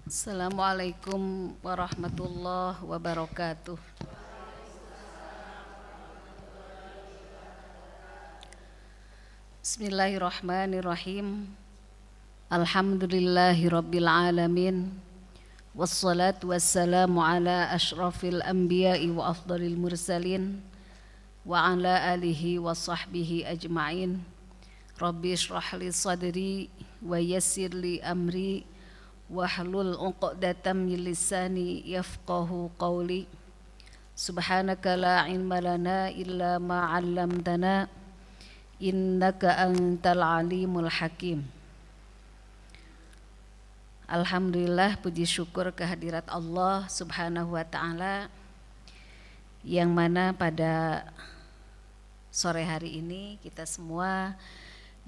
Assalamualaikum warahmatullahi wabarakatuh. Bismillahirrahmanirrahim. Alhamdulillahi rabbil alamin. Wassalatu wassalamu ala ashrafil anbiya'i wa afdalil mursalin wa ala alihi wa sahbihi ajma'in. Rabbi ishrah li sadri wa yassir li amri wahlul 'uqdatam min lisani yafqahu qawli. Subhanaka la ilma lana illa ma 'allamtana innaka antal alimul hakim. Alhamdulillah, puji syukur kehadirat Allah Subhanahu wa taala yang mana pada sore hari ini kita semua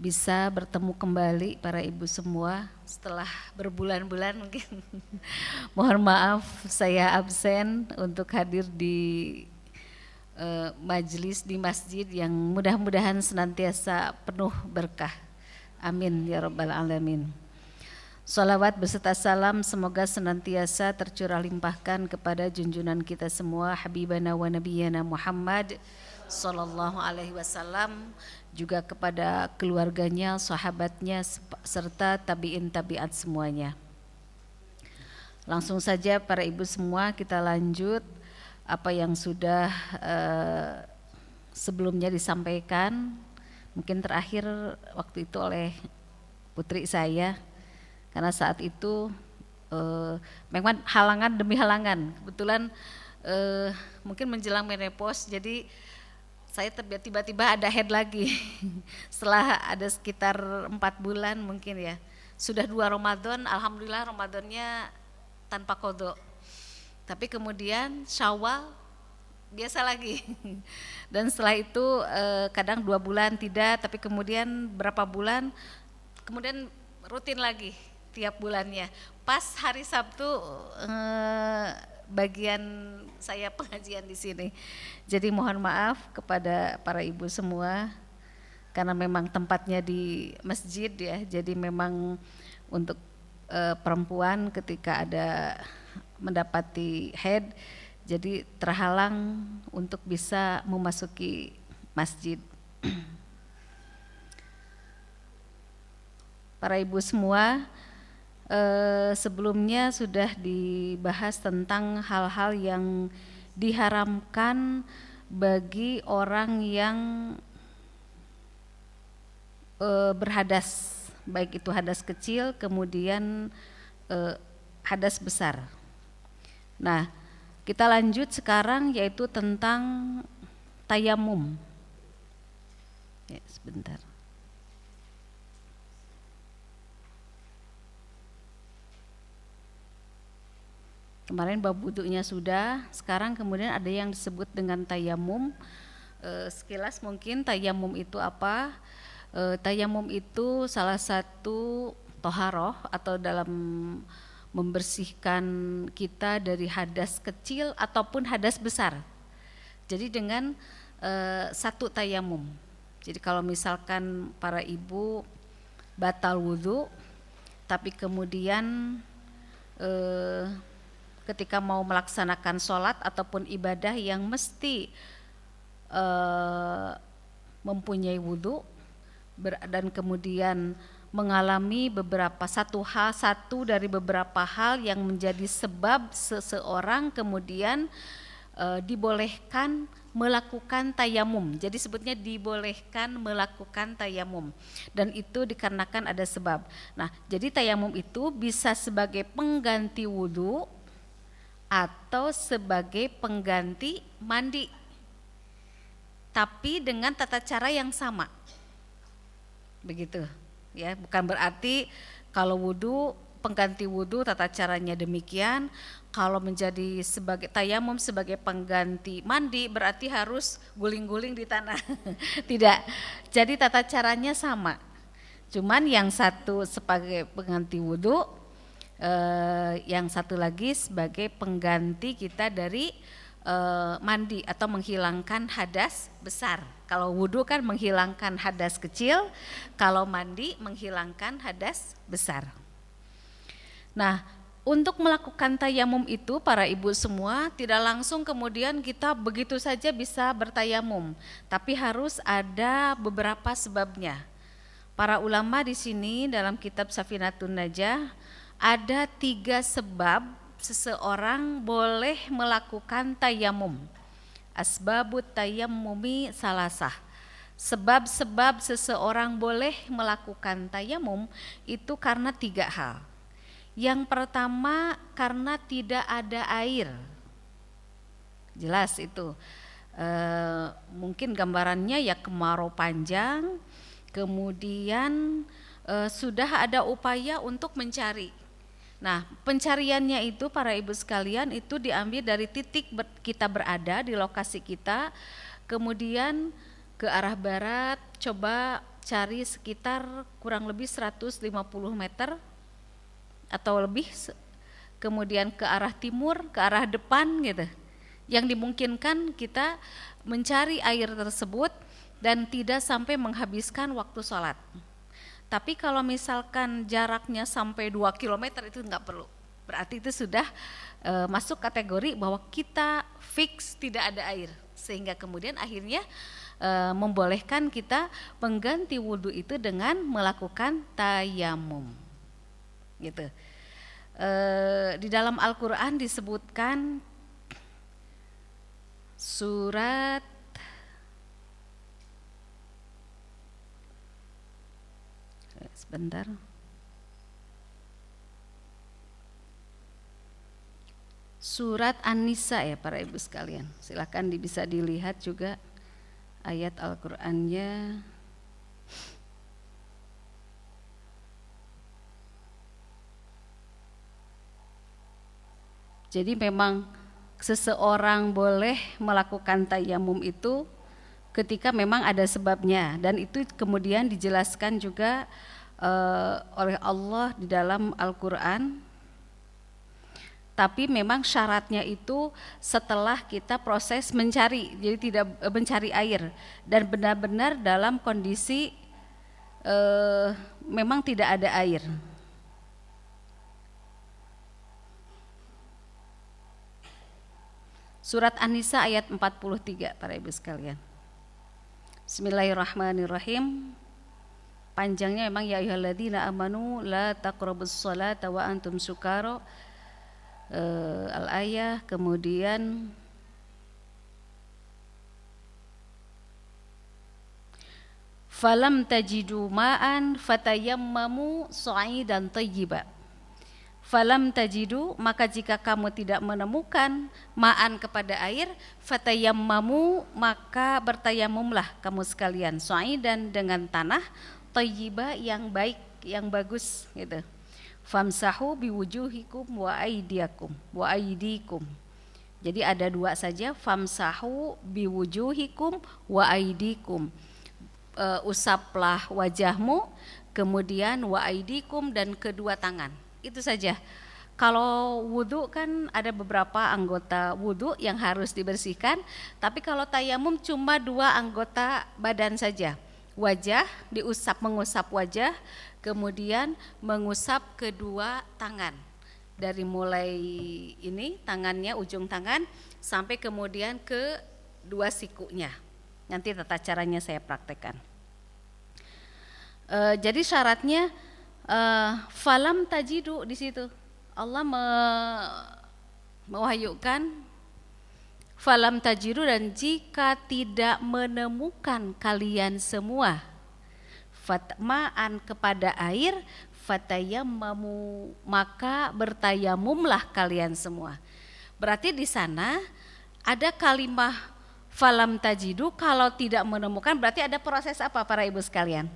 bisa bertemu kembali para ibu semua setelah berbulan-bulan mungkin. Mohon maaf saya absen untuk hadir di majelis di masjid yang mudah-mudahan senantiasa penuh berkah. Amin ya rabbal alamin. Salawat beserta salam semoga senantiasa tercurah limpahkan kepada junjungan kita semua Habibana wa Nabiyana Muhammad sallallahu alaihi wasallam, juga kepada keluarganya, sahabatnya, serta tabi'in tabi'at semuanya. Langsung saja para ibu semua kita lanjut apa yang sudah sebelumnya disampaikan, mungkin terakhir waktu itu oleh putri saya, karena saat itu memang halangan demi halangan, kebetulan mungkin menjelang menopause, jadi saya tiba-tiba ada head lagi setelah ada sekitar 4 bulan mungkin ya. Sudah 2 Ramadan, alhamdulillah Ramadannya tanpa qadha. Tapi kemudian Syawal biasa lagi. Dan setelah itu kadang 2 bulan tidak, tapi kemudian berapa bulan kemudian rutin lagi tiap bulannya. Pas hari Sabtu bagian saya pengajian di sini. Jadi mohon maaf kepada para ibu semua karena memang tempatnya di masjid ya. Jadi memang untuk perempuan ketika ada mendapati haid jadi terhalang untuk bisa memasuki masjid. Para ibu semua, sebelumnya sudah dibahas tentang hal-hal yang diharamkan bagi orang yang berhadas, baik itu hadas kecil kemudian hadas besar. Nah, kita lanjut sekarang yaitu tentang tayamum. Ya, sebentar. Kemarin bab wudunya sudah, sekarang kemudian ada yang disebut dengan tayamum. Sekilas mungkin tayamum itu apa? Tayamum itu salah satu toharoh atau dalam membersihkan kita dari hadas kecil ataupun hadas besar. Jadi dengan satu tayamum. Jadi kalau misalkan para ibu batal wudu, tapi kemudian ketika mau melaksanakan sholat ataupun ibadah yang mesti mempunyai wudu dan kemudian mengalami satu dari beberapa hal yang menjadi sebab seseorang kemudian dibolehkan melakukan tayamum. Jadi sebutnya dibolehkan melakukan tayamum dan itu dikarenakan ada sebab. Nah, jadi tayamum itu bisa sebagai pengganti wudu atau sebagai pengganti mandi, tapi dengan tata cara yang sama, begitu ya. Bukan berarti kalau wudu pengganti wudu tata caranya demikian, kalau menjadi sebagai tayamum sebagai pengganti mandi berarti harus guling-guling di tanah. Tidak, jadi tata caranya sama, cuman yang satu sebagai pengganti wudu, yang satu lagi sebagai pengganti kita dari mandi atau menghilangkan hadas besar. Kalau wudu kan menghilangkan hadas kecil, kalau mandi menghilangkan hadas besar. Nah, Untuk melakukan tayamum itu para ibu semua tidak langsung kemudian kita begitu saja bisa bertayamum, tapi harus ada beberapa sebabnya. Para ulama di sini dalam kitab Safinatun Najah ada 3 sebab seseorang boleh melakukan tayamum. Asbabut tayammumi salasah. Sebab-sebab seseorang boleh melakukan tayamum itu karena 3 hal. Yang pertama karena tidak ada air. Jelas itu. Mungkin gambarannya ya kemarau panjang, kemudian sudah ada upaya untuk mencari. Nah, pencariannya itu para ibu sekalian itu diambil dari titik kita berada di lokasi kita, kemudian ke arah barat, coba cari sekitar kurang lebih 150 meter atau lebih, kemudian ke arah timur, ke arah depan gitu. Yang dimungkinkan kita mencari air tersebut dan tidak sampai menghabiskan waktu sholat. Tapi kalau misalkan jaraknya sampai 2 km itu enggak perlu. Berarti itu sudah masuk kategori bahwa kita fix tidak ada air. Sehingga kemudian akhirnya membolehkan kita mengganti wudhu itu dengan melakukan tayamum. Gitu. Di dalam Al-Quran disebutkan surat sebentar. Surat An-Nisa ya para ibu sekalian. Silakan bisa dilihat juga ayat Al-Qur'annya. Jadi memang seseorang boleh melakukan tayamum itu ketika memang ada sebabnya, dan itu kemudian dijelaskan juga oleh Allah di dalam Al-Quran. Tapi memang syaratnya itu setelah kita proses mencari, jadi tidak mencari air dan benar-benar dalam kondisi memang tidak ada air. Surat An-Nisa ayat 43 para ibu sekalian. Bismillahirrahmanirrahim. Panjangnya memang ya ayyuhalladzina amanu la taqrabus sholata wa antum sukara. Al-ayah, kemudian falam tajidu ma'an fatayammamu sa'idan thayyiba. Falam tajidu, maka jika kamu tidak menemukan ma'an kepada air, fatayammamu, maka bertayamumlah kamu sekalian sa'idan dengan tanah thayyiba yang baik, yang bagus gitu. Famsahu biwujuhikum wa aydikum. Jadi ada 2 saja, famsahu biwujuhikum wa aydikum. Usaplah wajahmu, kemudian wa aydikum, dan kedua tangan. Itu saja. Kalau wudhu kan ada beberapa anggota wudhu yang harus dibersihkan, tapi kalau tayamum cuma 2 anggota badan saja. Wajah, mengusap wajah, kemudian mengusap kedua tangan. Dari mulai ini tangannya, ujung tangan, sampai kemudian ke 2 sikunya. Nanti tata caranya saya praktekkan. Jadi syaratnya falam tajidu, di situ Allah mewahyukan falam tajidu, dan jika tidak menemukan kalian semua fatma'an kepada air, fatayammamu, maka bertayamumlah kalian semua. Berarti di sana ada kalimah falam tajidu, kalau tidak menemukan berarti ada proses apa para ibu sekalian?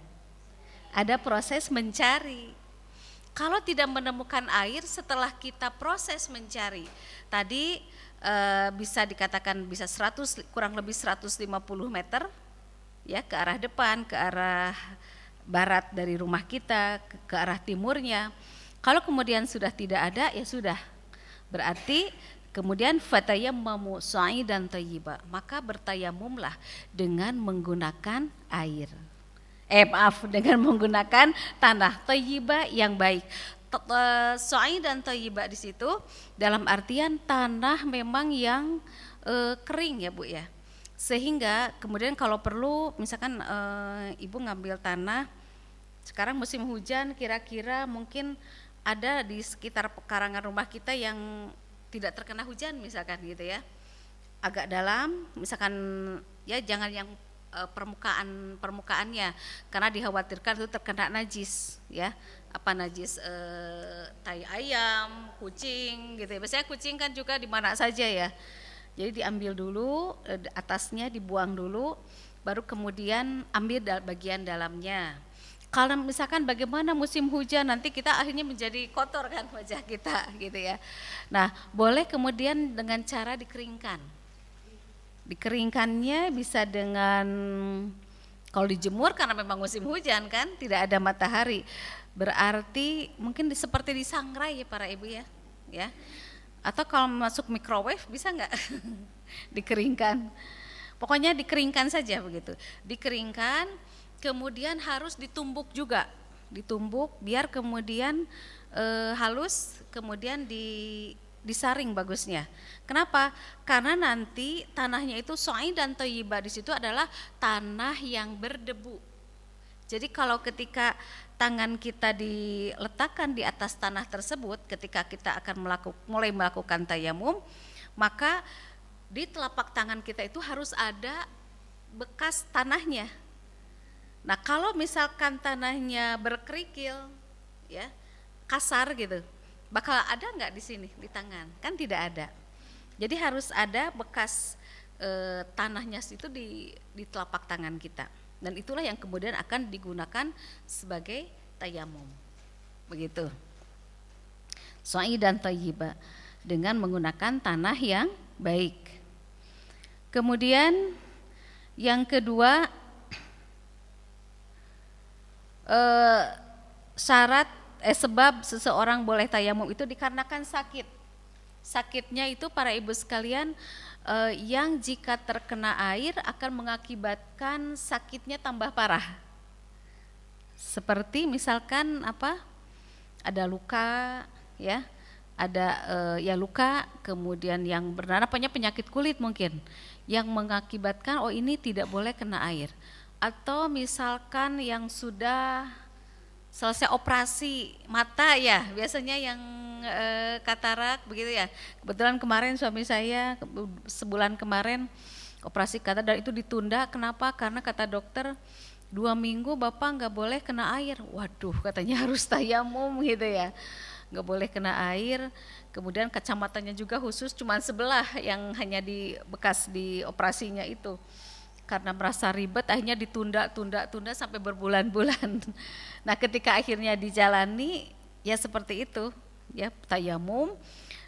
Ada proses mencari. Kalau tidak menemukan air, setelah kita proses mencari, tadi bisa dikatakan bisa kurang lebih 150 meter ya, ke arah depan, ke arah barat dari rumah kita, ke arah timurnya. Kalau kemudian sudah tidak ada, ya sudah. Berarti kemudian fatayammamu sa'idan thayyiba, maka bertayamumlah dengan menggunakan air. Dengan menggunakan tanah thayyiba yang baik. Sa'idan thayyiba di situ dalam artian tanah memang yang kering ya Bu ya. Sehingga kemudian kalau perlu misalkan Ibu ngambil tanah sekarang musim hujan, kira-kira mungkin ada di sekitar pekarangan rumah kita yang tidak terkena hujan misalkan gitu ya, agak dalam misalkan ya, jangan yang permukaannya karena dikhawatirkan itu terkena najis ya, apa najis tai ayam, kucing gitu ya. Biasanya kucing kan juga di mana saja ya. Jadi diambil dulu atasnya, dibuang dulu, baru kemudian ambil bagian dalamnya. Kalau misalkan bagaimana musim hujan nanti kita akhirnya menjadi kotor kan wajah kita gitu ya. Nah, boleh kemudian dengan cara dikeringkan. Dikeringkannya bisa dengan, kalau dijemur karena memang musim hujan kan, tidak ada matahari. Berarti mungkin seperti disangrai ya para ibu ya. Ya. Atau kalau masuk microwave bisa enggak dikeringkan. Pokoknya dikeringkan saja begitu. Dikeringkan, kemudian harus ditumbuk juga, ditumbuk biar kemudian halus, kemudian disaring bagusnya. Kenapa? Karena nanti tanahnya itu sa'idan thayyiba di situ adalah tanah yang berdebu. Jadi kalau ketika tangan kita diletakkan di atas tanah tersebut, ketika kita akan mulai melakukan tayamum, maka di telapak tangan kita itu harus ada bekas tanahnya. Nah, kalau misalkan tanahnya berkerikil, ya, kasar gitu, bakal ada nggak di sini di tangan? Kan tidak ada. Jadi harus ada bekas tanahnya itu di telapak tangan kita. Dan itulah yang kemudian akan digunakan sebagai tayamum. Begitu. Sa'idan thayyiba, dengan menggunakan tanah yang baik. Kemudian yang kedua, sebab seseorang boleh tayamum itu dikarenakan sakit. Sakitnya itu para ibu sekalian, yang jika terkena air akan mengakibatkan sakitnya tambah parah. Seperti misalkan apa? Ada luka ya, ada ya luka, kemudian yang bernanah penyakit kulit mungkin yang mengakibatkan ini tidak boleh kena air. Atau misalkan yang sudah selesai operasi mata ya, biasanya yang katarak begitu ya. Kebetulan kemarin suami saya sebulan kemarin operasi katarak dan itu ditunda. Kenapa? Karena kata dokter 2 minggu Bapak nggak boleh kena air. Waduh, katanya harus tayamum gitu ya, nggak boleh kena air. Kemudian kacamatanya juga khusus cuma sebelah yang hanya di bekas di operasinya itu. Karena merasa ribet akhirnya ditunda sampai berbulan-bulan. Nah, ketika akhirnya dijalani ya seperti itu ya, tayamum.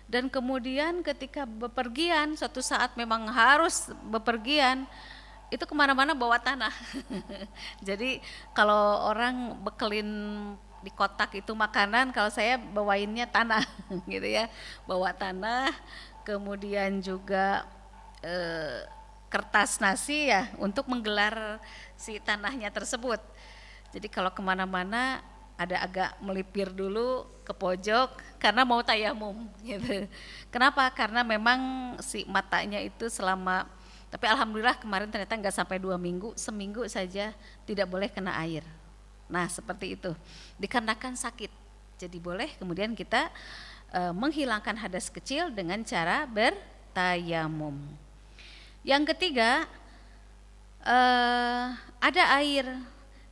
Dan kemudian ketika bepergian, suatu saat memang harus bepergian, itu kemana-mana bawa tanah. Jadi kalau orang bekelin di kotak itu makanan, kalau saya bawainnya tanah gitu ya, bawa tanah. Kemudian juga kertas nasi ya untuk menggelar si tanahnya tersebut. Jadi kalau kemana-mana ada agak melipir dulu ke pojok karena mau tayamum gitu. Kenapa? Karena memang si matanya itu selama, tapi alhamdulillah kemarin ternyata nggak sampai 2 minggu, seminggu saja tidak boleh kena air. Nah seperti itu, dikarenakan sakit. Jadi boleh kemudian kita menghilangkan hadas kecil dengan cara bertayamum. Yang ketiga, ada air,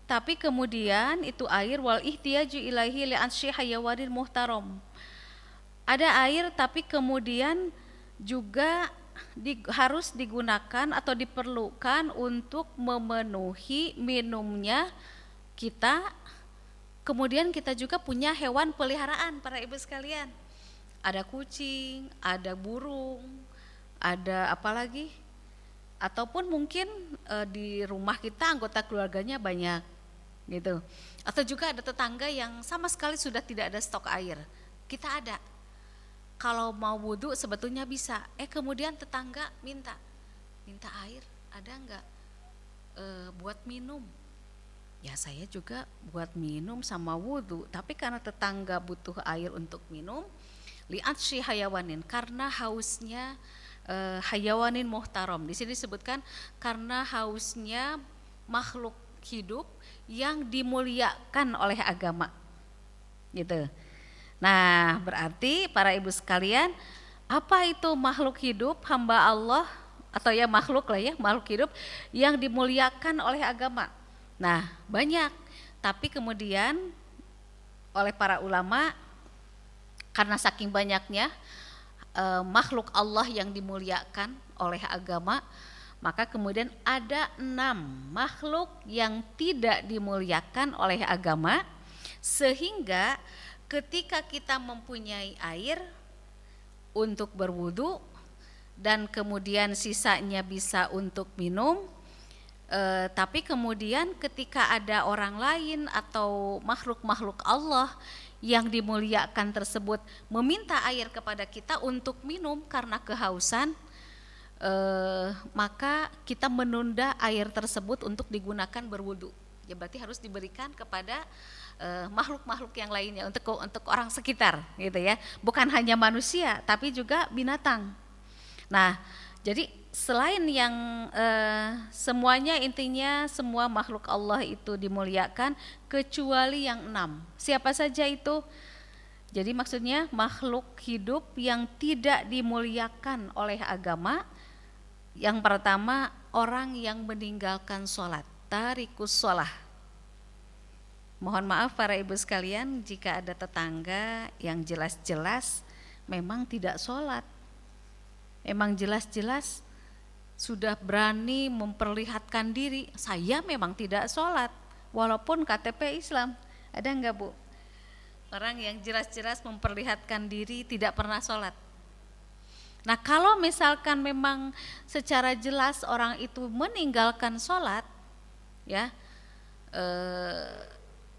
tapi kemudian itu air wal ihtiyaju ilaihi li ansyi hayawarin muhtaram. Ada air tapi kemudian juga harus digunakan atau diperlukan untuk memenuhi minumnya kita. Kemudian kita juga punya hewan peliharaan para ibu sekalian. Ada kucing, ada burung, ada apa lagi? Ataupun mungkin di rumah kita anggota keluarganya banyak gitu. Atau juga ada tetangga yang sama sekali sudah tidak ada stok air. Kita ada. Kalau mau wudhu sebetulnya bisa. Kemudian tetangga minta air, ada enggak buat minum? Ya saya juga buat minum sama wudhu, tapi karena tetangga butuh air untuk minum, li'atshi hayawanin, karena hausnya hayawanin muhtaram. Di sini disebutkan karena hausnya makhluk hidup yang dimuliakan oleh agama. Gitu. Nah, berarti para ibu sekalian, apa itu makhluk hidup hamba Allah atau ya makhluk lah ya, makhluk hidup yang dimuliakan oleh agama. Nah, banyak. Tapi kemudian oleh para ulama, karena saking banyaknya makhluk Allah yang dimuliakan oleh agama, maka kemudian ada 6 makhluk yang tidak dimuliakan oleh agama, sehingga ketika kita mempunyai air untuk berwudu dan kemudian sisanya bisa untuk minum, tapi kemudian ketika ada orang lain atau makhluk-makhluk Allah yang dimuliakan tersebut meminta air kepada kita untuk minum karena kehausan, maka kita menunda air tersebut untuk digunakan berwudu. Ya berarti harus diberikan kepada makhluk-makhluk yang lainnya, untuk orang sekitar gitu ya, bukan hanya manusia tapi juga binatang. Nah, jadi selain yang semuanya, intinya semua makhluk Allah itu dimuliakan kecuali yang 6. Siapa saja itu? Jadi maksudnya makhluk hidup yang tidak dimuliakan oleh agama. Yang pertama, orang yang meninggalkan sholat, tarikus sholah. Mohon maaf para ibu sekalian jika ada tetangga yang jelas-jelas memang tidak sholat, memang jelas-jelas sudah berani memperlihatkan diri, saya memang tidak sholat walaupun KTP Islam. Ada enggak Bu? Orang yang jelas-jelas memperlihatkan diri tidak pernah sholat. Nah kalau misalkan memang secara jelas orang itu meninggalkan sholat, ya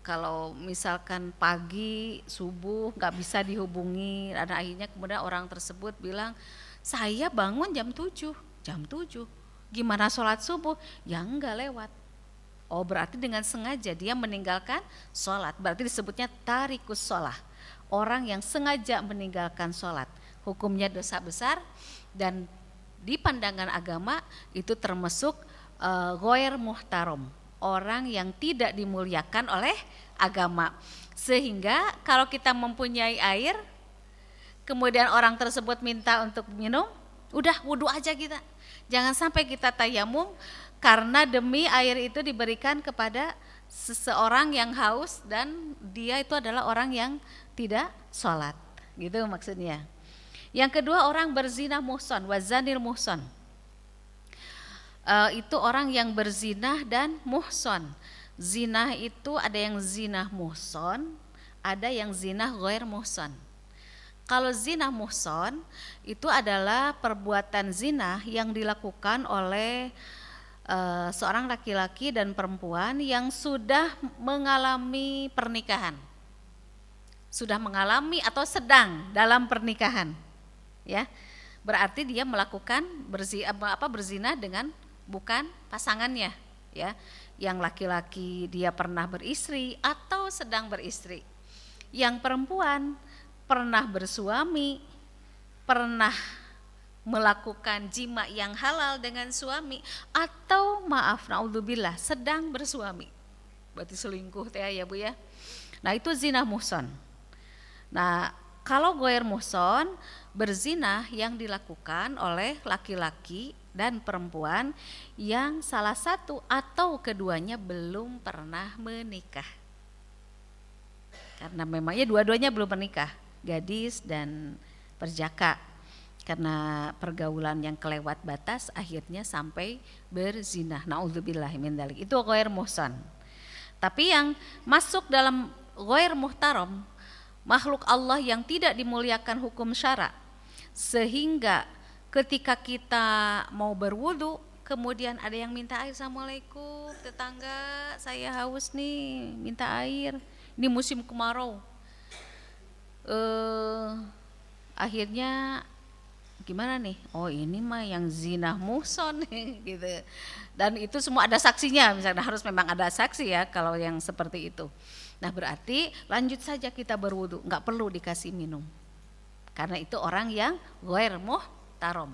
kalau misalkan pagi subuh nggak bisa dihubungi, dan akhirnya kemudian orang tersebut bilang, saya bangun jam 7, gimana sholat subuh? Ya enggak lewat. Oh berarti dengan sengaja dia meninggalkan sholat, berarti disebutnya tarikus sholah, orang yang sengaja meninggalkan sholat. Hukumnya dosa besar dan di pandangan agama itu termasuk ghair muhtaram, orang yang tidak dimuliakan oleh agama. Sehingga kalau kita mempunyai air, kemudian orang tersebut minta untuk minum, udah wudu aja kita. Jangan sampai kita tayamum karena demi air itu diberikan kepada seseorang yang haus dan dia itu adalah orang yang tidak sholat. Gitu maksudnya. Yang kedua, orang berzina muhson, wazanil muhson. Itu orang yang berzinah dan muhson. Zinah itu ada yang zinah muhson, ada yang zinah ghair muhson. Kalau zinah muhson itu adalah perbuatan zina yang dilakukan oleh seorang laki-laki dan perempuan yang sudah mengalami pernikahan, sudah mengalami atau sedang dalam pernikahan, ya berarti dia melakukan berzina dengan bukan pasangannya, ya. Yang laki-laki dia pernah beristri atau sedang beristri, yang perempuan pernah bersuami, pernah melakukan jima yang halal dengan suami, atau maaf naudzubillah sedang bersuami, berarti selingkuh teh ya Bu ya. Nah itu zina muhson. Nah kalau ghair muhson, berzina yang dilakukan oleh laki-laki dan perempuan yang salah satu atau keduanya belum pernah menikah. Karena memangnya dua-duanya belum menikah, gadis dan perjaka. Karena pergaulan yang kelewat batas akhirnya sampai berzina. Na'udzubillah min dzalik. Itu ghair muhsan. Tapi yang masuk dalam ghair muhtaram, makhluk Allah yang tidak dimuliakan hukum syara, sehingga ketika kita mau berwudu kemudian ada yang minta air, assalamualaikum tetangga saya haus nih minta air, ini musim kemarau, akhirnya gimana nih? Oh ini mah yang zina muhson gitu. Dan itu semua ada saksinya, misalnya harus memang ada saksi ya kalau yang seperti itu. Nah berarti lanjut saja kita berwudu, nggak perlu dikasih minum. Karena itu orang yang ghair muhtaram.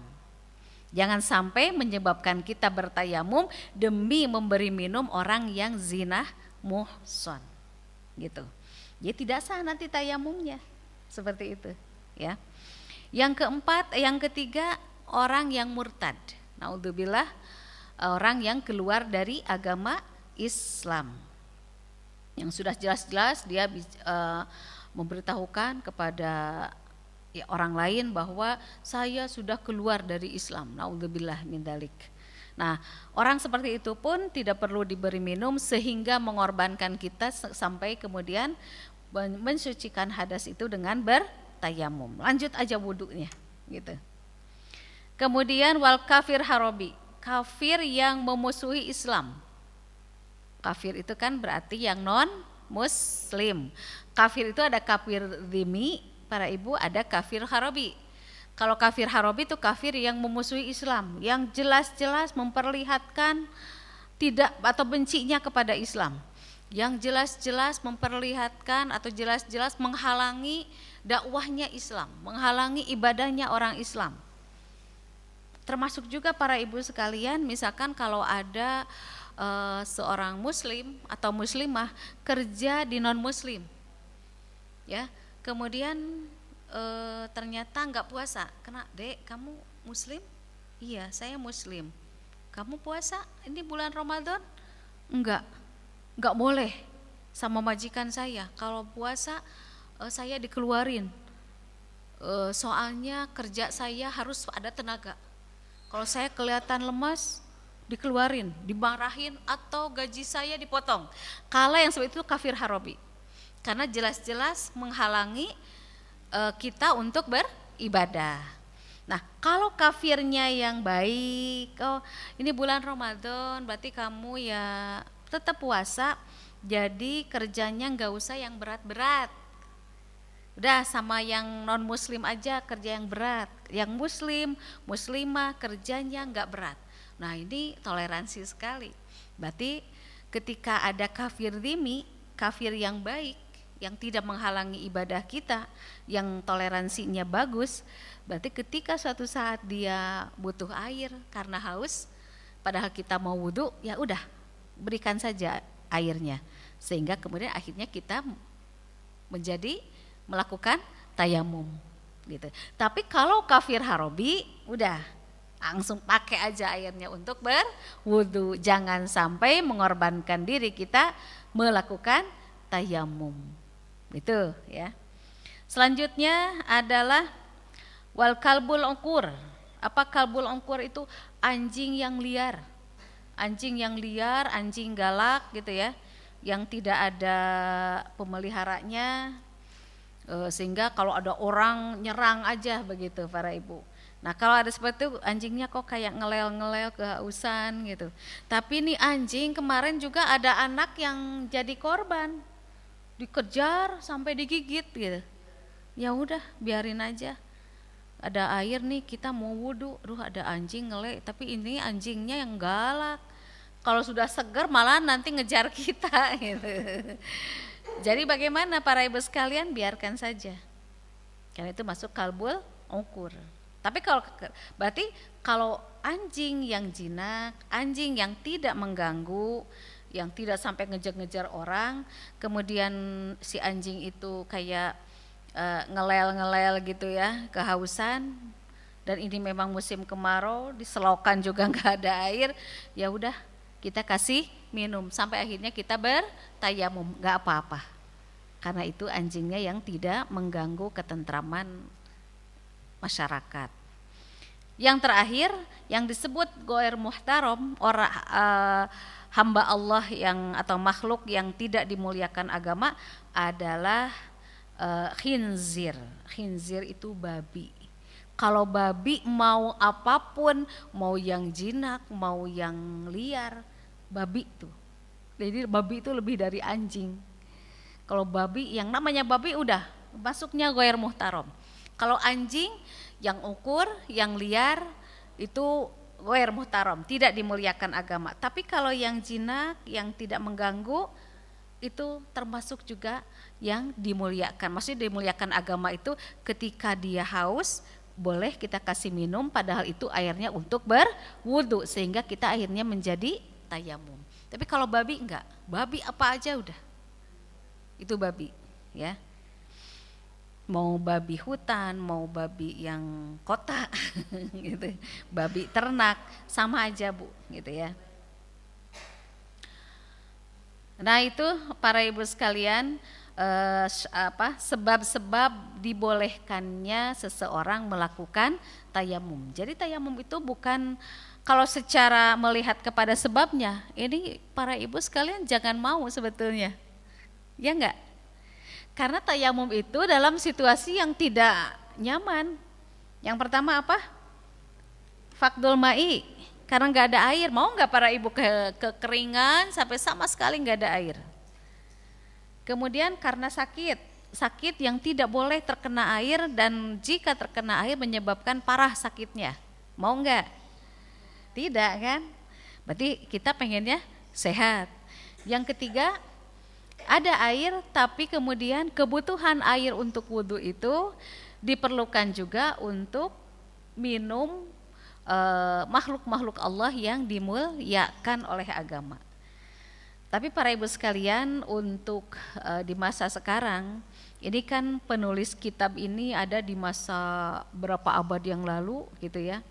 Jangan sampai menyebabkan kita bertayamum demi memberi minum orang yang zina muhson. Gitu. Jadi tidak sah nanti tayamumnya. Seperti itu, ya. Yang ketiga orang yang murtad. Naudzubillah, orang yang keluar dari agama Islam. Yang sudah jelas-jelas dia memberitahukan kepada orang lain bahwa saya sudah keluar dari Islam. Naudzubillah min dzalik. Nah, orang seperti itu pun tidak perlu diberi minum sehingga mengorbankan kita sampai kemudian mensucikan hadas itu dengan bertayamum. Lanjut aja wudunya gitu. Kemudian wal kafir harobi, kafir yang memusuhi Islam. Kafir itu kan berarti yang non muslim. Kafir itu ada kafir dhimmi, para ibu, ada kafir harobi. Kalau kafir harobi itu kafir yang memusuhi Islam, yang jelas-jelas memperlihatkan tidak atau bencinya kepada Islam, yang jelas-jelas memperlihatkan atau jelas-jelas menghalangi dakwahnya Islam, menghalangi ibadahnya orang Islam. Termasuk juga para ibu sekalian, misalkan kalau ada seorang muslim atau muslimah kerja di non muslim, ya, kemudian ternyata nggak puasa. Kena, dek, kamu muslim? Iya, saya muslim. Kamu puasa? Ini bulan Ramadan? Enggak boleh sama majikan saya. Kalau puasa saya dikeluarin. Soalnya kerja saya harus ada tenaga. Kalau saya kelihatan lemas, dikeluarin, dimarahin, atau gaji saya dipotong. Kalau yang seperti itu kafir harobi. Karena jelas-jelas menghalangi kita untuk beribadah. Nah, kalau kafirnya yang baik, oh ini bulan Ramadan, berarti kamu ya tetap puasa, jadi kerjanya nggak usah yang berat-berat. Udah sama yang non muslim aja kerja yang berat. Yang muslim, muslimah kerjanya nggak berat. Nah ini toleransi sekali. Berarti ketika ada kafir dhimmi, kafir yang baik, yang tidak menghalangi ibadah kita, yang toleransinya bagus, berarti ketika suatu saat dia butuh air karena haus, padahal kita mau wudu, ya udah berikan saja airnya, sehingga kemudian akhirnya kita menjadi melakukan tayamum gitu. Tapi kalau kafir harobi, udah langsung pakai aja airnya untuk berwudu, jangan sampai mengorbankan diri kita melakukan tayamum. Itu ya. Selanjutnya adalah wal kalbul ukur. Apa kalbul ukur itu? Anjing yang liar. Anjing yang liar, anjing galak gitu ya, yang tidak ada pemeliharanya, sehingga kalau ada orang nyerang aja begitu para ibu. Nah kalau ada seperti itu, anjingnya kok kayak ngelel-ngelel kehausan gitu. Tapi nih anjing kemarin juga ada anak yang jadi korban, dikejar sampai digigit gitu. Ya udah biarin aja. Ada air nih, kita mau wudu, ada anjing ngelek, tapi ini anjingnya yang galak. Kalau sudah segar malah nanti ngejar kita gitu. Jadi bagaimana para ibu sekalian, biarkan saja. Karena itu masuk kalbul ukur. Tapi berarti kalau anjing yang jinak, anjing yang tidak mengganggu, yang tidak sampai ngejar-ngejar orang, kemudian si anjing itu kayak ngelel-ngelel gitu ya, kehausan, dan ini memang musim kemarau, di selokan juga nggak ada air, ya udah kita kasih minum sampai akhirnya kita bertayamum, nggak apa-apa, karena itu anjingnya yang tidak mengganggu ketentraman masyarakat. Yang terakhir yang disebut ghair muhtaram, orang hamba Allah yang atau makhluk yang tidak dimuliakan agama adalah khinzir. Khinzir itu babi. Kalau babi mau apapun, mau yang jinak, mau yang liar, babi itu. Jadi babi itu lebih dari anjing. Kalau babi, yang namanya babi udah masuknya ghair muhtaram. Kalau anjing yang ukur, yang liar itu ghair muhtaram, tidak dimuliakan agama. Tapi kalau yang jinak, yang tidak mengganggu itu termasuk juga yang dimuliakan. Maksudnya dimuliakan agama itu ketika dia haus boleh kita kasih minum, padahal itu airnya untuk berwudu sehingga kita akhirnya menjadi tayamum. Tapi kalau babi enggak, babi apa aja udah, itu babi ya. Mau babi hutan, mau babi yang kota, gitu, babi ternak sama aja Bu, gitu ya. Nah itu para ibu sekalian, sebab-sebab dibolehkannya seseorang melakukan tayamum. Jadi tayamum itu bukan, kalau secara melihat kepada sebabnya, ini para ibu sekalian jangan mau sebetulnya, ya enggak? Karena tayamum itu dalam situasi yang tidak nyaman. Yang pertama apa? Fakdul ma'i, karena nggak ada air. Mau nggak para ibu kekeringan sampai sama sekali nggak ada air? Kemudian karena sakit yang tidak boleh terkena air, dan jika terkena air menyebabkan parah sakitnya. Mau nggak? Tidak kan? Berarti kita pengennya sehat. Yang ketiga, ada air tapi kemudian kebutuhan air untuk wudhu itu diperlukan juga untuk minum makhluk-makhluk Allah yang dimuliakan oleh agama. Tapi para ibu sekalian, untuk di masa sekarang ini kan penulis kitab ini ada di masa berapa abad yang lalu gitu ya.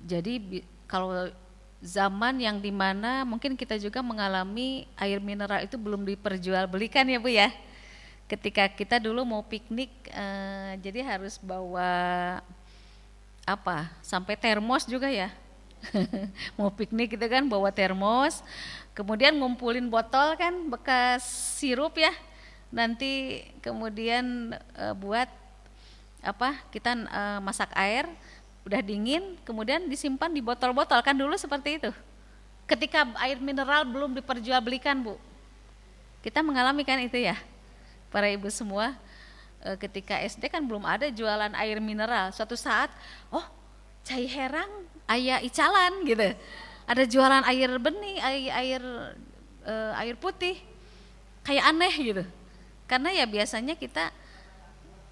Jadi kalau zaman yang dimana mungkin kita juga mengalami air mineral itu belum diperjualbelikan ya Bu ya. Ketika kita dulu mau piknik, jadi harus bawa sampai termos juga ya. Mau piknik gitu kan bawa termos, kemudian ngumpulin botol kan bekas sirup ya, nanti kemudian buat kita masak air, udah dingin kemudian disimpan di botol-botol, kan dulu seperti itu. Ketika air mineral belum diperjualbelikan Bu, kita mengalami kan itu ya para ibu semua. Ketika SD kan belum ada jualan air mineral, suatu saat cai herang aya icalan gitu, ada jualan air bening, air putih, kayak aneh gitu. Karena ya biasanya kita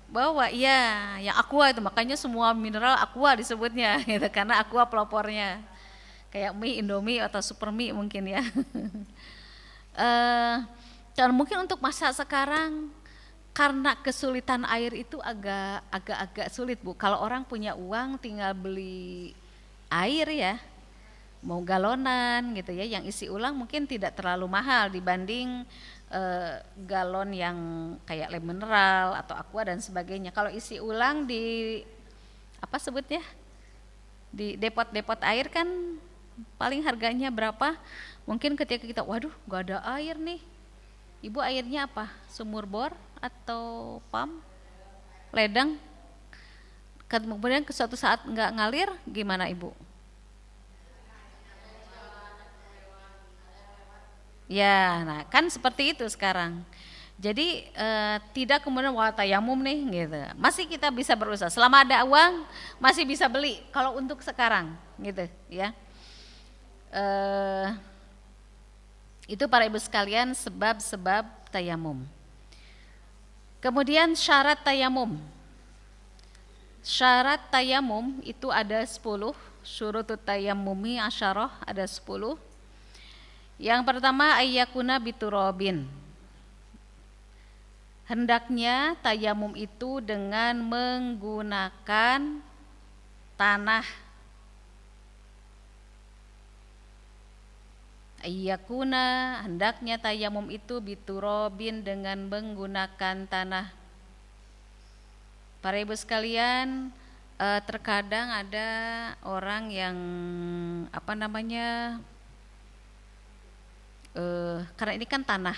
bawa yang aqua itu, makanya semua mineral aqua disebutnya gitu, karena aqua pelopornya kayak mie Indomie atau super mie mungkin ya. Dan mungkin untuk masa sekarang karena kesulitan air itu agak sulit Bu. Kalau orang punya uang tinggal beli air ya, mau galonan gitu ya, yang isi ulang mungkin tidak terlalu mahal dibanding galon yang kayak lem mineral atau aqua dan sebagainya. Kalau isi ulang di di depot-depot air kan paling harganya berapa? Mungkin ketika kita waduh nggak ada air nih, ibu airnya apa? Sumur bor atau pam, ledeng. Kemudian ke suatu saat nggak ngalir, gimana ibu? Ya, nah kan seperti itu sekarang. Jadi tidak kemudian tayamum nih gitu. Masih kita bisa berusaha. Selama ada uang masih bisa beli. Kalau untuk sekarang gitu ya. Itu para ibu sekalian sebab-sebab tayamum. Kemudian syarat tayamum. Syarat tayamum itu ada 10. Syurutut tayammumi asyarah ada 10. Yang pertama ayyakuna biturabin. Hendaknya tayamum itu dengan menggunakan tanah. Ayyakuna, hendaknya tayamum itu biturabin dengan menggunakan tanah. Para ibu sekalian, terkadang ada orang yang karena ini kan tanah.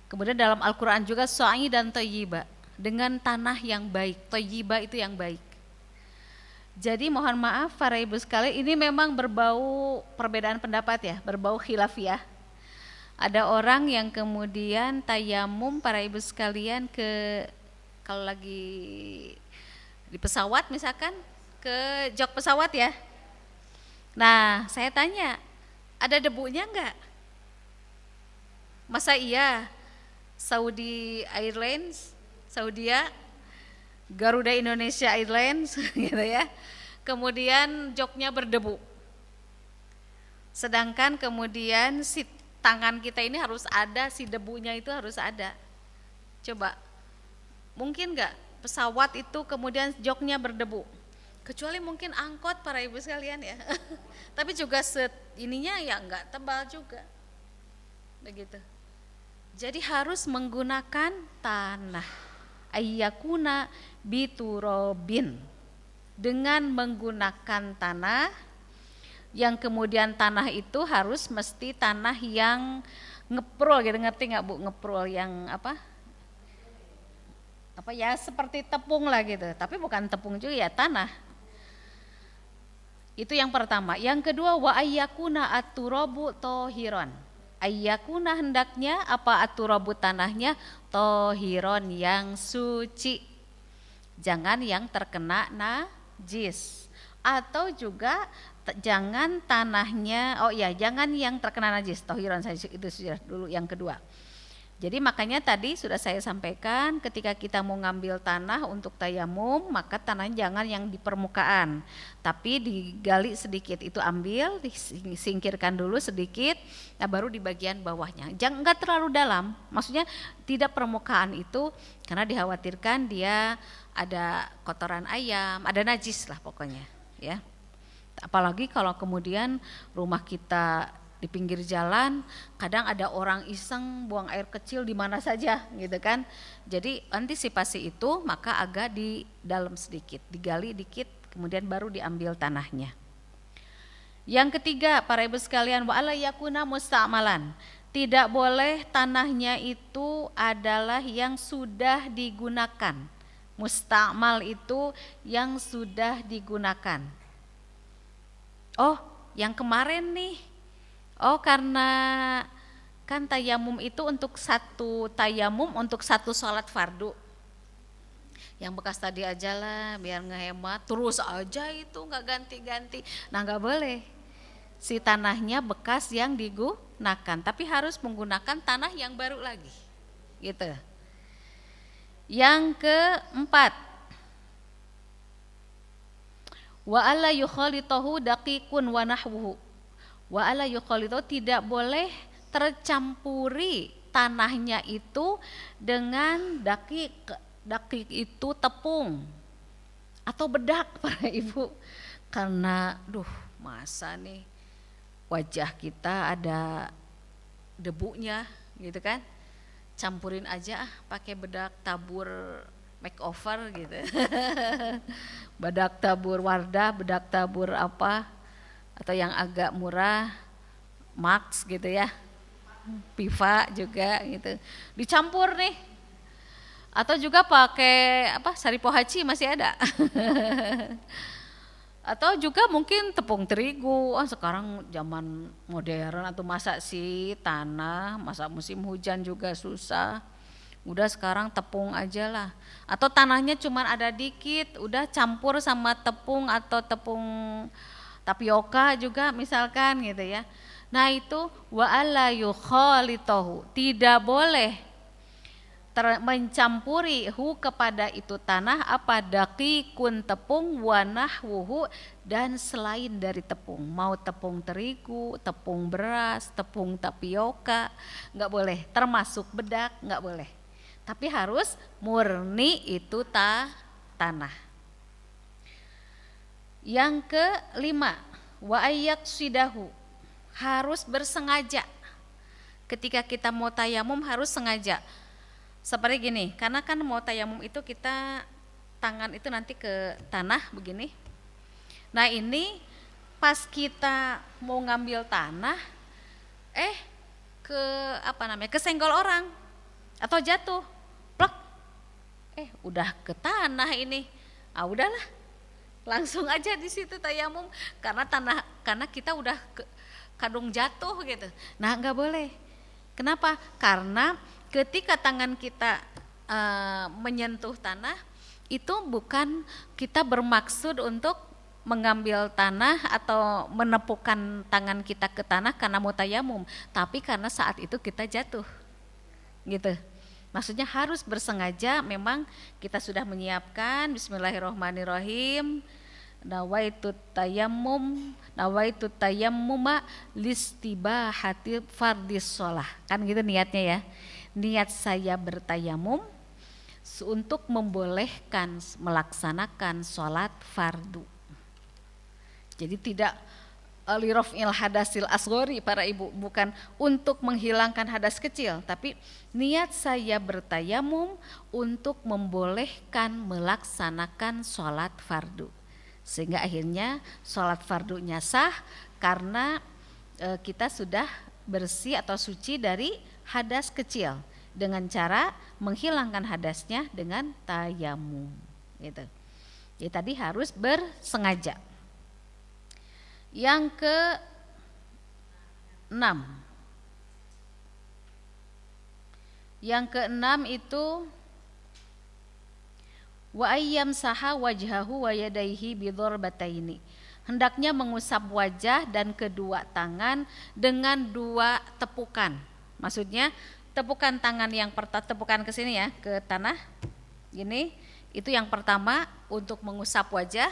Kemudian dalam Al-Quran juga so'i dan thayyibah, dengan tanah yang baik. Thayyibah itu yang baik. Jadi mohon maaf para ibu sekalian, ini memang berbau perbedaan pendapat ya, berbau khilafiyah. Ada orang yang kemudian tayamum para ibu sekalian kalau lagi Di pesawat misalkan, ke jok pesawat ya. Nah, saya tanya, ada debunya enggak? Masa iya Saudi Airlines, Saudia, Garuda Indonesia Airlines gitu ya. Kemudian joknya berdebu. Sedangkan kemudian si tangan kita ini harus ada, si debunya itu harus ada. Coba, mungkin enggak pesawat itu kemudian joknya berdebu? Kecuali mungkin angkot para ibu sekalian ya. Tapi juga ininya ya enggak tebal juga. Begitu. Jadi harus menggunakan tanah. Ayyakuna biturobin. Dengan menggunakan tanah, yang kemudian tanah itu harus mesti tanah yang ngeprul gitu, ngerti nggak Bu? Ngeprul yang apa ya, seperti tepung lah gitu, tapi bukan tepung juga ya, tanah. Itu yang pertama. Yang kedua, wa ayyakuna aturabu tohiron. Ayyakuna hendaknya apa aturabu tanahnya tohiron yang suci, jangan yang terkena najis. Atau juga jangan tanahnya, jangan yang terkena najis. Tohiron itu sudah dulu yang kedua. Jadi makanya tadi sudah saya sampaikan, ketika kita mau ngambil tanah untuk tayamum, maka tanahnya jangan yang di permukaan, tapi digali sedikit, itu ambil, disingkirkan dulu sedikit, nah baru di bagian bawahnya. Jangan enggak terlalu dalam, maksudnya tidak permukaan itu, karena dikhawatirkan dia ada kotoran ayam, ada najis lah pokoknya, ya. Apalagi kalau kemudian rumah kita di pinggir jalan, kadang ada orang iseng buang air kecil di mana saja gitu kan. Jadi antisipasi itu maka agak di dalam sedikit, digali dikit, kemudian baru diambil tanahnya. Yang ketiga, para ibu sekalian, wa alla yakuna musta'malan. Tidak boleh tanahnya itu adalah yang sudah digunakan. Musta'mal itu yang sudah digunakan. Oh, yang kemarin nih, karena kan tayamum itu untuk satu tayamum untuk satu sholat fardu. Yang bekas tadi aja lah biar ngehemat, terus aja itu nggak ganti-ganti. Nah nggak boleh. Si tanahnya bekas yang digunakan, tapi harus menggunakan tanah yang baru lagi. Gitu. Yang keempat, wa alla yukhalitahu daqiqun wa nahwuhu. Wa ala yukhalito, tidak boleh tercampuri tanahnya itu dengan dakik itu tepung atau bedak para ibu, karena masa nih wajah kita ada debunya gitu kan, campurin aja pakai bedak tabur makeover gitu. Bedak tabur Wardah, bedak tabur apa, atau yang agak murah, Max gitu ya, Piva juga gitu, dicampur nih. Atau juga pakai Sari Pohaci masih ada. Atau juga mungkin tepung terigu, sekarang zaman modern, atau masak si tanah, masak musim hujan juga susah. Udah sekarang tepung aja lah. Atau tanahnya cuman ada dikit, udah campur sama tepung atau tepung tapioka juga misalkan gitu ya. Nah itu wa alla yukhalitahu, tidak boleh mencampuri kepada itu tanah apa daqiqun tepung wa nahwuhu, dan selain dari tepung, mau tepung terigu, tepung beras, tepung tapioka, enggak boleh, termasuk bedak enggak boleh. Tapi harus murni itu tanah. Yang kelima, wa ayyaqsidahu, harus bersengaja. Ketika kita mau tayamum harus sengaja. Seperti gini, karena kan mau tayamum itu kita tangan itu nanti ke tanah begini. Nah ini pas kita mau ngambil tanah, kesenggol orang atau jatuh, plek, udah ke tanah ini, udahlah, langsung aja di situ tayamum, karena kita udah kadung jatuh gitu. Nah nggak boleh. Kenapa? Karena ketika tangan kita menyentuh tanah, itu bukan kita bermaksud untuk mengambil tanah atau menepukkan tangan kita ke tanah karena mau tayamum, tapi karena saat itu kita jatuh, gitu. Maksudnya harus bersengaja, memang kita sudah menyiapkan Bismillahirrohmanirrohim, nawaitu tayammuma listibahati fardis sholah, kan gitu niatnya ya. Niat saya bertayamum untuk membolehkan melaksanakan sholat fardu. Jadi tidak liraf'il hadasil asghari para ibu, bukan untuk menghilangkan hadas kecil, tapi niat saya bertayamum untuk membolehkan melaksanakan sholat fardu, sehingga akhirnya sholat fardunya sah karena kita sudah bersih atau suci dari hadas kecil dengan cara menghilangkan hadasnya dengan tayamum, gitu. Jadi tadi harus bersengaja. Yang keenam itu wa ayyam saha wajhahu wa yadaihi bidharbataini, hendaknya mengusap wajah dan kedua tangan dengan 2 tepukan. Maksudnya tepukan tangan yang tepukan ke sini ya, ke tanah gini, itu yang pertama untuk mengusap wajah.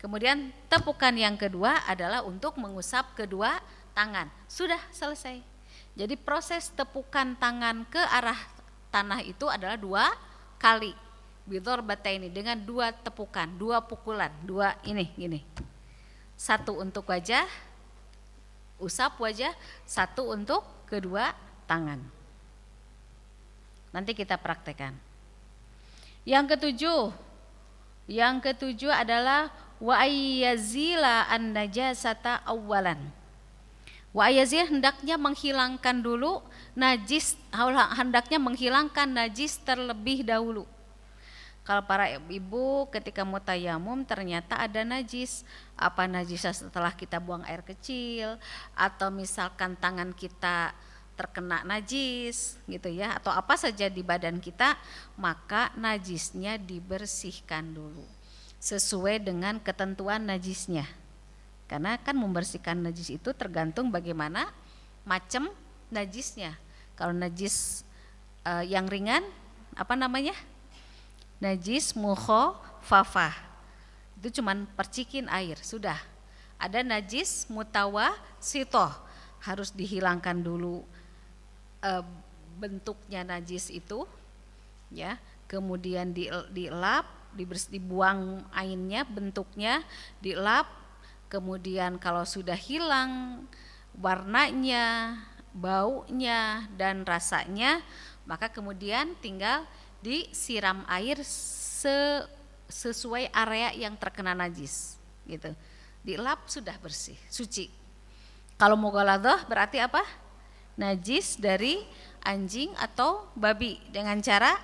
Kemudian tepukan yang kedua adalah untuk mengusap kedua tangan. Sudah selesai. Jadi proses tepukan tangan ke arah tanah itu adalah 2 kali. Bidharbataini, dengan 2 tepukan, 2 pukulan, 2 ini gini. 1 untuk wajah, usap wajah, 1 untuk kedua tangan. Nanti kita praktekkan. Yang ketujuh adalah wa ayyazila an-najasata awwalan. Wa ayyazil, hendaknya menghilangkan dulu najis, hendaknya menghilangkan najis terlebih dahulu. Kalau para ibu ketika mau tayamum ternyata ada najis, apa najisnya setelah kita buang air kecil, atau misalkan tangan kita terkena najis gitu ya, atau apa saja di badan kita, maka najisnya dibersihkan dulu sesuai dengan ketentuan najisnya. Karena kan membersihkan najis itu tergantung bagaimana macam najisnya. Kalau najis yang ringan, apa namanya? Najis mukhafafah, itu cuman percikin air, sudah. Ada najis mutawasithah, harus dihilangkan dulu bentuknya najis itu ya, kemudian dielap, dibuang ainnya, bentuknya dielap, kemudian kalau sudah hilang warnanya, baunya dan rasanya, maka kemudian tinggal disiram air sesuai area yang terkena najis gitu. Dielap, sudah bersih, suci. Kalau mughaladah berarti apa? Najis dari anjing atau babi dengan cara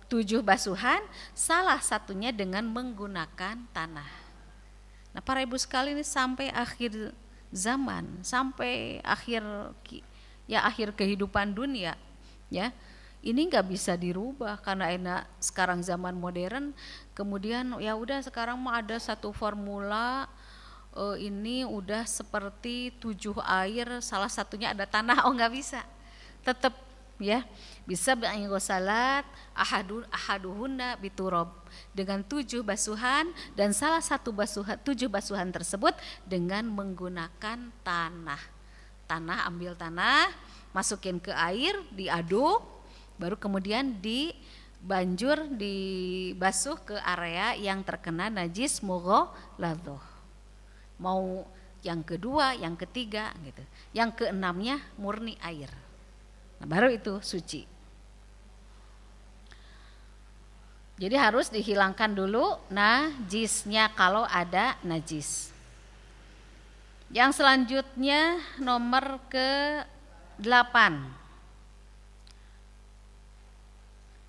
7 basuhan, salah satunya dengan menggunakan tanah. Nah, para ibu sekalian, ini sampai akhir zaman, sampai akhir kehidupan dunia ya. Ini nggak bisa dirubah karena enak sekarang zaman modern. Kemudian ya udah sekarang mah ada satu formula, ini udah seperti 7 air, salah satunya ada tanah. Oh, nggak bisa. Tetap ya bisa salat ahaduhunna biturab, dengan 7 basuhan, dan salah satu 7 basuhan tersebut dengan menggunakan tanah. Ambil tanah, masukin ke air, diaduk, baru kemudian dibasuh ke area yang terkena najis mughaladah. Mau yang kedua, yang ketiga gitu. Yang keenamnya murni air. Nah, baru itu suci. Jadi harus dihilangkan dulu najisnya kalau ada najis. Yang selanjutnya nomor ke-8.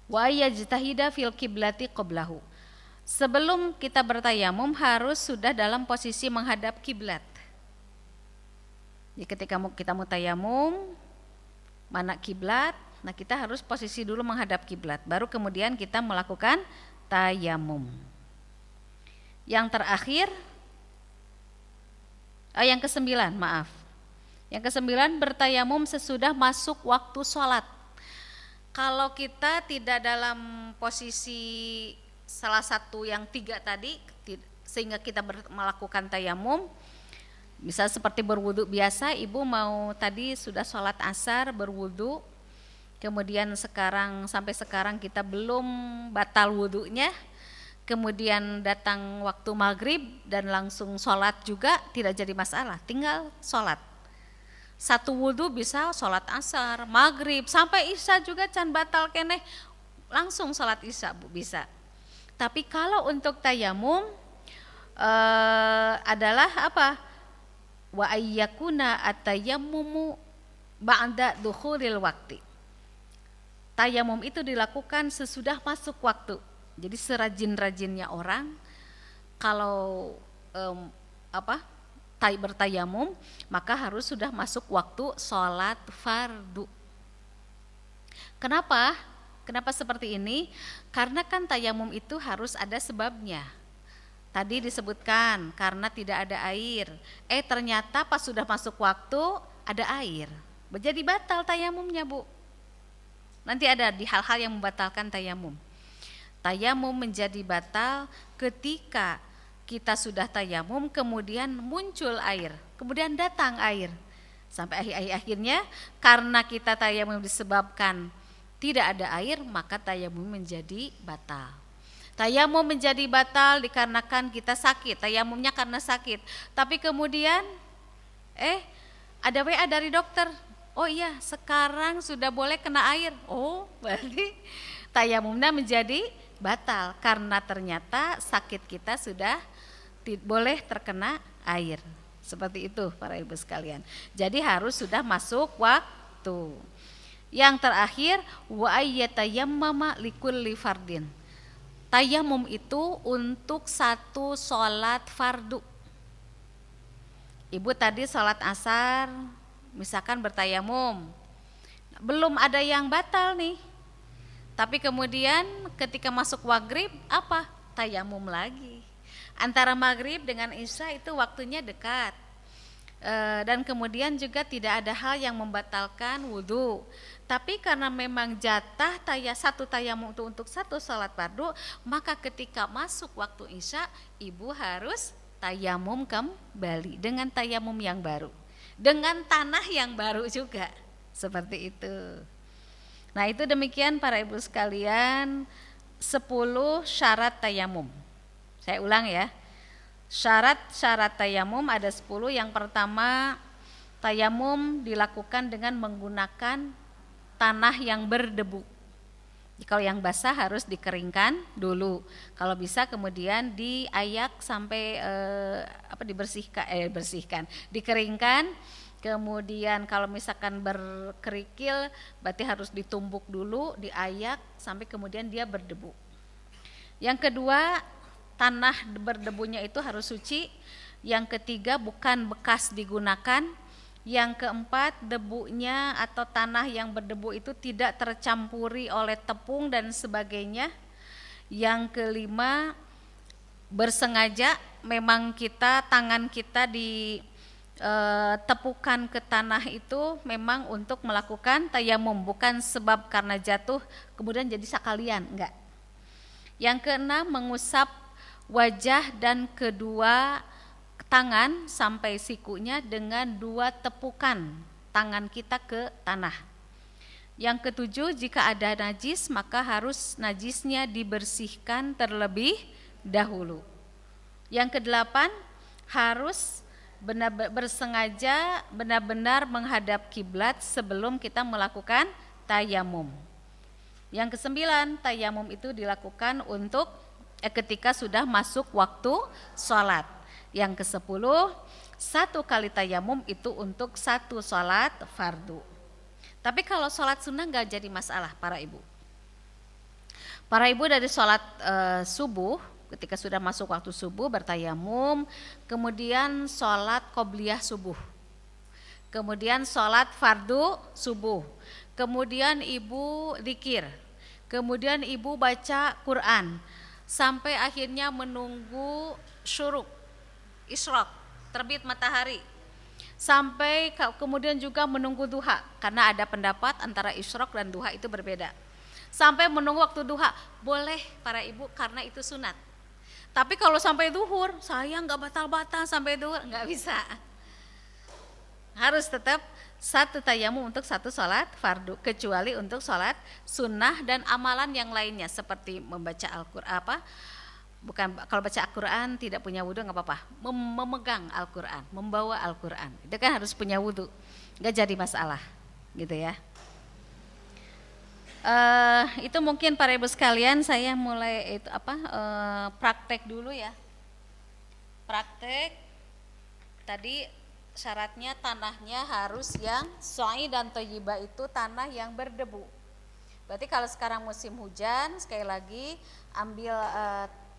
Wa yajtahida fil kiblati qablahu. Sebelum kita bertayamum harus sudah dalam posisi menghadap kiblat. Jadi ketika kita mau tayamum, mana kiblat, nah kita harus posisi dulu menghadap kiblat, baru kemudian kita melakukan tayamum. Yang terakhir, yang kesembilan, maaf. Yang kesembilan, bertayamum sesudah masuk waktu sholat. Kalau kita tidak dalam posisi salah satu yang tiga tadi, sehingga kita melakukan tayamum, misal seperti berwudu biasa, ibu mau tadi sudah sholat asar berwudu, kemudian sampai sekarang kita belum batal wudunya, kemudian datang waktu maghrib dan langsung sholat juga tidak jadi masalah, tinggal sholat. Satu wudu bisa sholat asar, maghrib, sampai isya juga can batal keneh, langsung sholat isya Bu bisa. Tapi kalau untuk tayamum adalah apa? Wa ayyakuna atayammumu ba'da dukhulil waqti. Tayamum itu dilakukan sesudah masuk waktu. Jadi serajin-rajinnya orang kalau bertayamum maka harus sudah masuk waktu sholat fardu. Kenapa? Kenapa seperti ini? Karena kan tayamum itu harus ada sebabnya. Tadi disebutkan karena tidak ada air. Ternyata pas sudah masuk waktu ada air. Jadi batal tayamumnya Bu. Nanti ada di hal-hal yang membatalkan tayamum. Tayamum menjadi batal ketika kita sudah tayamum, kemudian muncul air, kemudian datang air. Sampai akhirnya karena kita tayamum disebabkan tidak ada air, maka tayamum menjadi batal. Tayamum menjadi batal dikarenakan kita sakit, tayamumnya karena sakit. Tapi kemudian ada WA dari dokter. Oh iya, sekarang sudah boleh kena air. Oh, berarti tayamumnya menjadi batal karena ternyata sakit kita sudah boleh terkena air. Seperti itu para ibu sekalian. Jadi harus sudah masuk waktu. Yang terakhir, wa ayyatayammama likulli fardin. Tayamum itu untuk satu sholat fardu. Ibu tadi sholat asar, misalkan bertayamum, belum ada yang batal nih. Tapi kemudian ketika masuk maghrib, apa? Tayamum lagi. Antara maghrib dengan isya itu waktunya dekat. Dan kemudian juga tidak ada hal yang membatalkan wudhu. Tapi karena memang jatah satu tayamum itu untuk satu sholat fardu, maka ketika masuk waktu isya, ibu harus tayamum kembali dengan tayamum yang baru, dengan tanah yang baru juga, seperti itu. Nah itu demikian para ibu sekalian 10 syarat tayamum. Saya ulang ya. Syarat tayamum ada 10. Yang pertama, tayamum dilakukan dengan menggunakan tanah yang berdebu. Kalau yang basah harus dikeringkan dulu. Kalau bisa kemudian diayak sampai dibersihkan, dikeringkan. Kemudian kalau misalkan berkerikil berarti harus ditumbuk dulu, diayak sampai kemudian dia berdebu. Yang kedua, tanah berdebunya itu harus suci. Yang ketiga, bukan bekas digunakan. Yang keempat, debunya atau tanah yang berdebu itu tidak tercampuri oleh tepung dan sebagainya. Yang kelima, bersengaja memang tangan kita tepukan ke tanah itu memang untuk melakukan tayamum, bukan sebab karena jatuh kemudian jadi sekalian, enggak. Yang keenam, mengusap wajah dan kedua tangan sampai sikunya dengan 2 tepukan tangan kita ke tanah. Yang ketujuh, jika ada najis maka harus najisnya dibersihkan terlebih dahulu. Yang kedelapan, harus bersengaja benar-benar menghadap kiblat sebelum kita melakukan tayamum. Yang kesembilan, tayamum itu dilakukan untuk ketika sudah masuk waktu sholat. Yang kesepuluh, 1 kali tayamum itu untuk 1 sholat fardu. Tapi kalau sholat sunnah gak jadi masalah para ibu. Para ibu dari sholat subuh, ketika sudah masuk waktu subuh bertayamum, kemudian sholat qobliyah subuh, kemudian sholat fardu subuh, kemudian ibu zikir, kemudian ibu baca Quran, sampai akhirnya menunggu syuruk, isyraq, terbit matahari, sampai kemudian juga menunggu duha, karena ada pendapat antara isyraq dan duha itu berbeda. Sampai menunggu waktu duha, boleh para ibu karena itu sunat. Tapi kalau sampai duhur, saya nggak batal-batal sampai duhur, nggak bisa. Harus tetap satu tayamum untuk satu sholat fardu, kecuali untuk sholat sunnah dan amalan yang lainnya seperti membaca Al-Quran, bukan, kalau baca Al-Quran tidak punya wudhu nggak apa-apa, memegang Al-Quran, membawa Al-Quran, itu kan harus punya wudhu, nggak jadi masalah gitu ya. Itu mungkin para ibu sekalian, saya mulai itu praktek dulu ya. Praktek tadi syaratnya tanahnya harus yang soi dan thayyibah, itu tanah yang berdebu. Berarti kalau sekarang musim hujan, sekali lagi ambil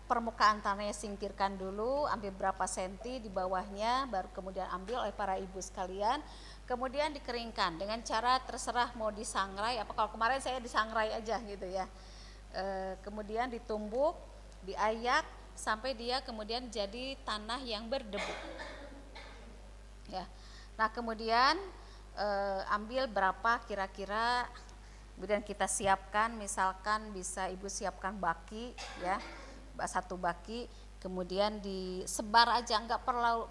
permukaan tanahnya, singkirkan dulu, ambil berapa senti di bawahnya, baru kemudian ambil oleh para ibu sekalian, kemudian dikeringkan dengan cara terserah mau disangrai apa, kalau kemarin saya disangrai aja gitu ya. Kemudian ditumbuk, diayak sampai dia kemudian jadi tanah yang berdebu. Ya. Nah, kemudian ambil berapa kira-kira, kemudian kita siapkan, misalkan bisa ibu siapkan baki ya, satu baki, kemudian disebar aja, nggak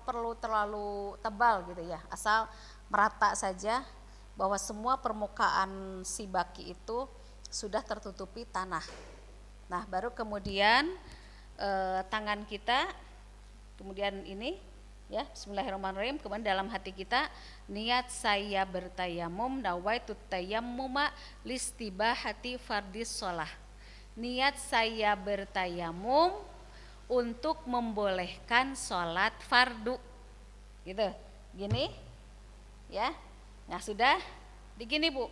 perlu terlalu tebal gitu ya, asal merata saja bahwa semua permukaan si baki itu sudah tertutupi tanah. Nah, baru kemudian tangan kita kemudian ini ya, bismillahirrahmanirrahim, kemudian dalam hati kita niat saya bertayamum, nawaitu tayammuma listibahati fardis sholah. Niat saya bertayamum untuk membolehkan sholat fardu gitu, gini ya. Nah, sudah digini bu,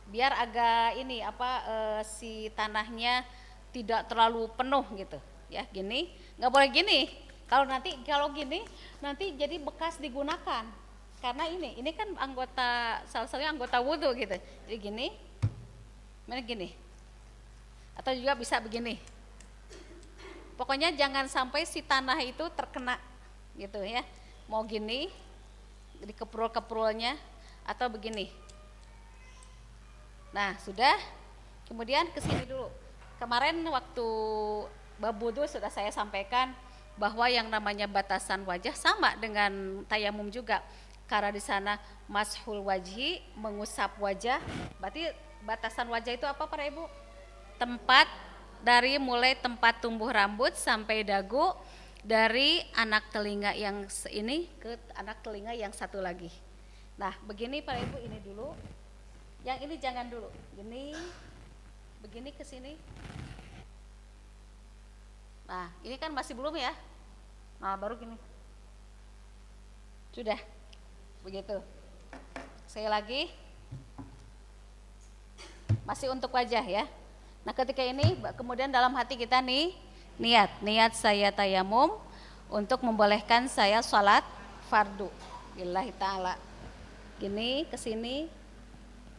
biar agak ini si tanahnya tidak terlalu penuh gitu ya, gini, nggak boleh gini. Kalau gini nanti jadi bekas digunakan, karena ini kan salah satunya anggota wudhu gitu. Jadi gini, mana gini, atau juga bisa begini. Pokoknya jangan sampai si tanah itu terkena gitu ya. Mau gini, dikeprul-keprulnya, atau begini. Nah, sudah. Kemudian ke sini dulu. Kemarin waktu bab wudu sudah saya sampaikan bahwa yang namanya batasan wajah sama dengan tayamum juga. Karena di sana mashul wajhi, mengusap wajah. Berarti batasan wajah itu apa para ibu? Tempat dari mulai tempat tumbuh rambut sampai dagu, dari anak telinga yang ini ke anak telinga yang satu lagi. Nah, begini para ibu, ini dulu. Yang ini jangan dulu. Gini, begini ke sini. Nah, ini kan masih belum ya. Nah, baru gini. Sudah. Begitu. Saya lagi. Masih untuk wajah ya. Nah, ketika ini kemudian dalam hati kita nih niat saya tayamum untuk membolehkan saya sholat fardu lillahi ta'ala. Gini ke sini,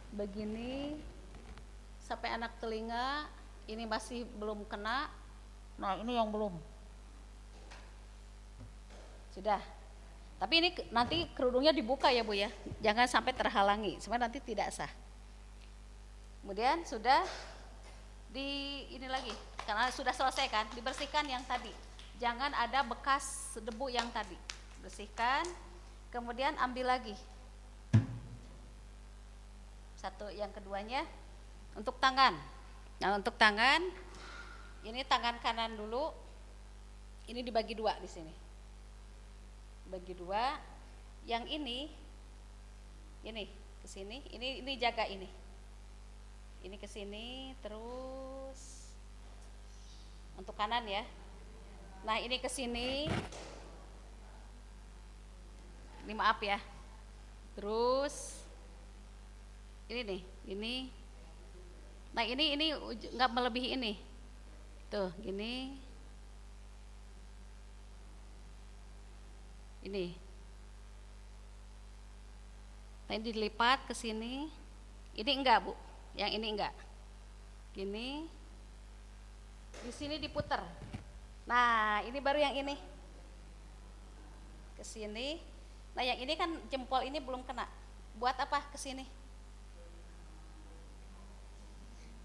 begini sampai anak telinga, ini masih belum kena. Nah, ini yang belum. Sudah. Tapi ini nanti kerudungnya dibuka ya Bu ya. Jangan sampai terhalangi, sebenarnya nanti tidak sah. Kemudian sudah ini lagi, karena sudah selesai kan, dibersihkan yang tadi, jangan ada bekas debu yang tadi, bersihkan, kemudian ambil lagi satu, yang keduanya untuk tangan. Nah, untuk tangan ini tangan kanan dulu, ini dibagi dua di sini, bagi dua, yang ini ke sini, ini jaga ini ke sini, terus untuk kanan ya. Nah, ini ke sini. Ini maaf ya. Terus ini nih, ini. Nah, ini enggak melebihi ini. Tuh, gini. Ini. Nah, ini dilipat ke sini. Ini enggak, Bu. Yang ini enggak. Gini. Di sini diputer. Nah, ini baru yang ini. Ke sini. Nah, yang ini kan jempol ini belum kena. Buat apa ke sini?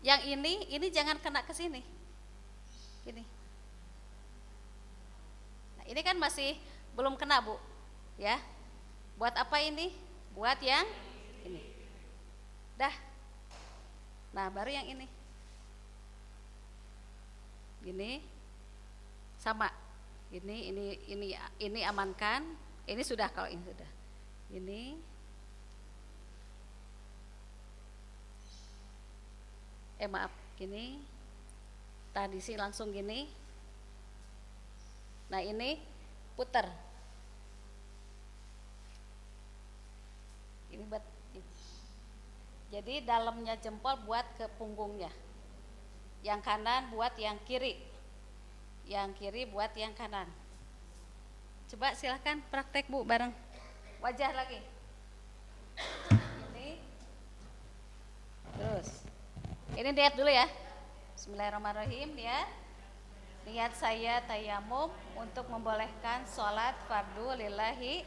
Yang ini jangan kena ke sini. Gini. Nah, ini kan masih belum kena, Bu. Ya. Buat apa ini? Buat yang ini. Dah. Nah, baru yang ini. Gini. Sama. Ini amankan. Ini sudah, kalau ini sudah. Ini. Maaf, gini. Tadi sih langsung gini. Nah, ini putar. Ini buat. Jadi dalamnya jempol buat ke punggungnya. Yang kanan buat yang kiri. Yang kiri buat yang kanan. Coba silahkan praktek, Bu, bareng. Wajah lagi. Ini. Terus. Ini niat dulu ya. Bismillahirrahmanirrahim ya. Niat saya tayamum untuk membolehkan sholat fardu lillahi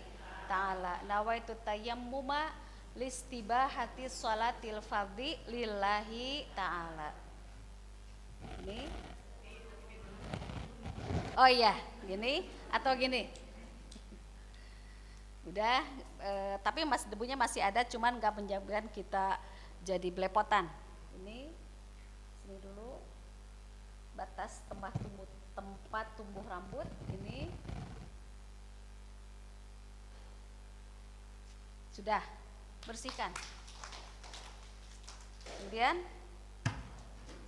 ta'ala. Nawaitu tayammuma listibahati sholatil fardhi lillahi ta'ala. Ini. Oh iya, gini atau gini. Udah, tapi debunya masih ada, cuman gak menjadikan kita jadi belepotan. Ini sini dulu, batas tempat tumbuh rambut ini sudah bersihkan. Kemudian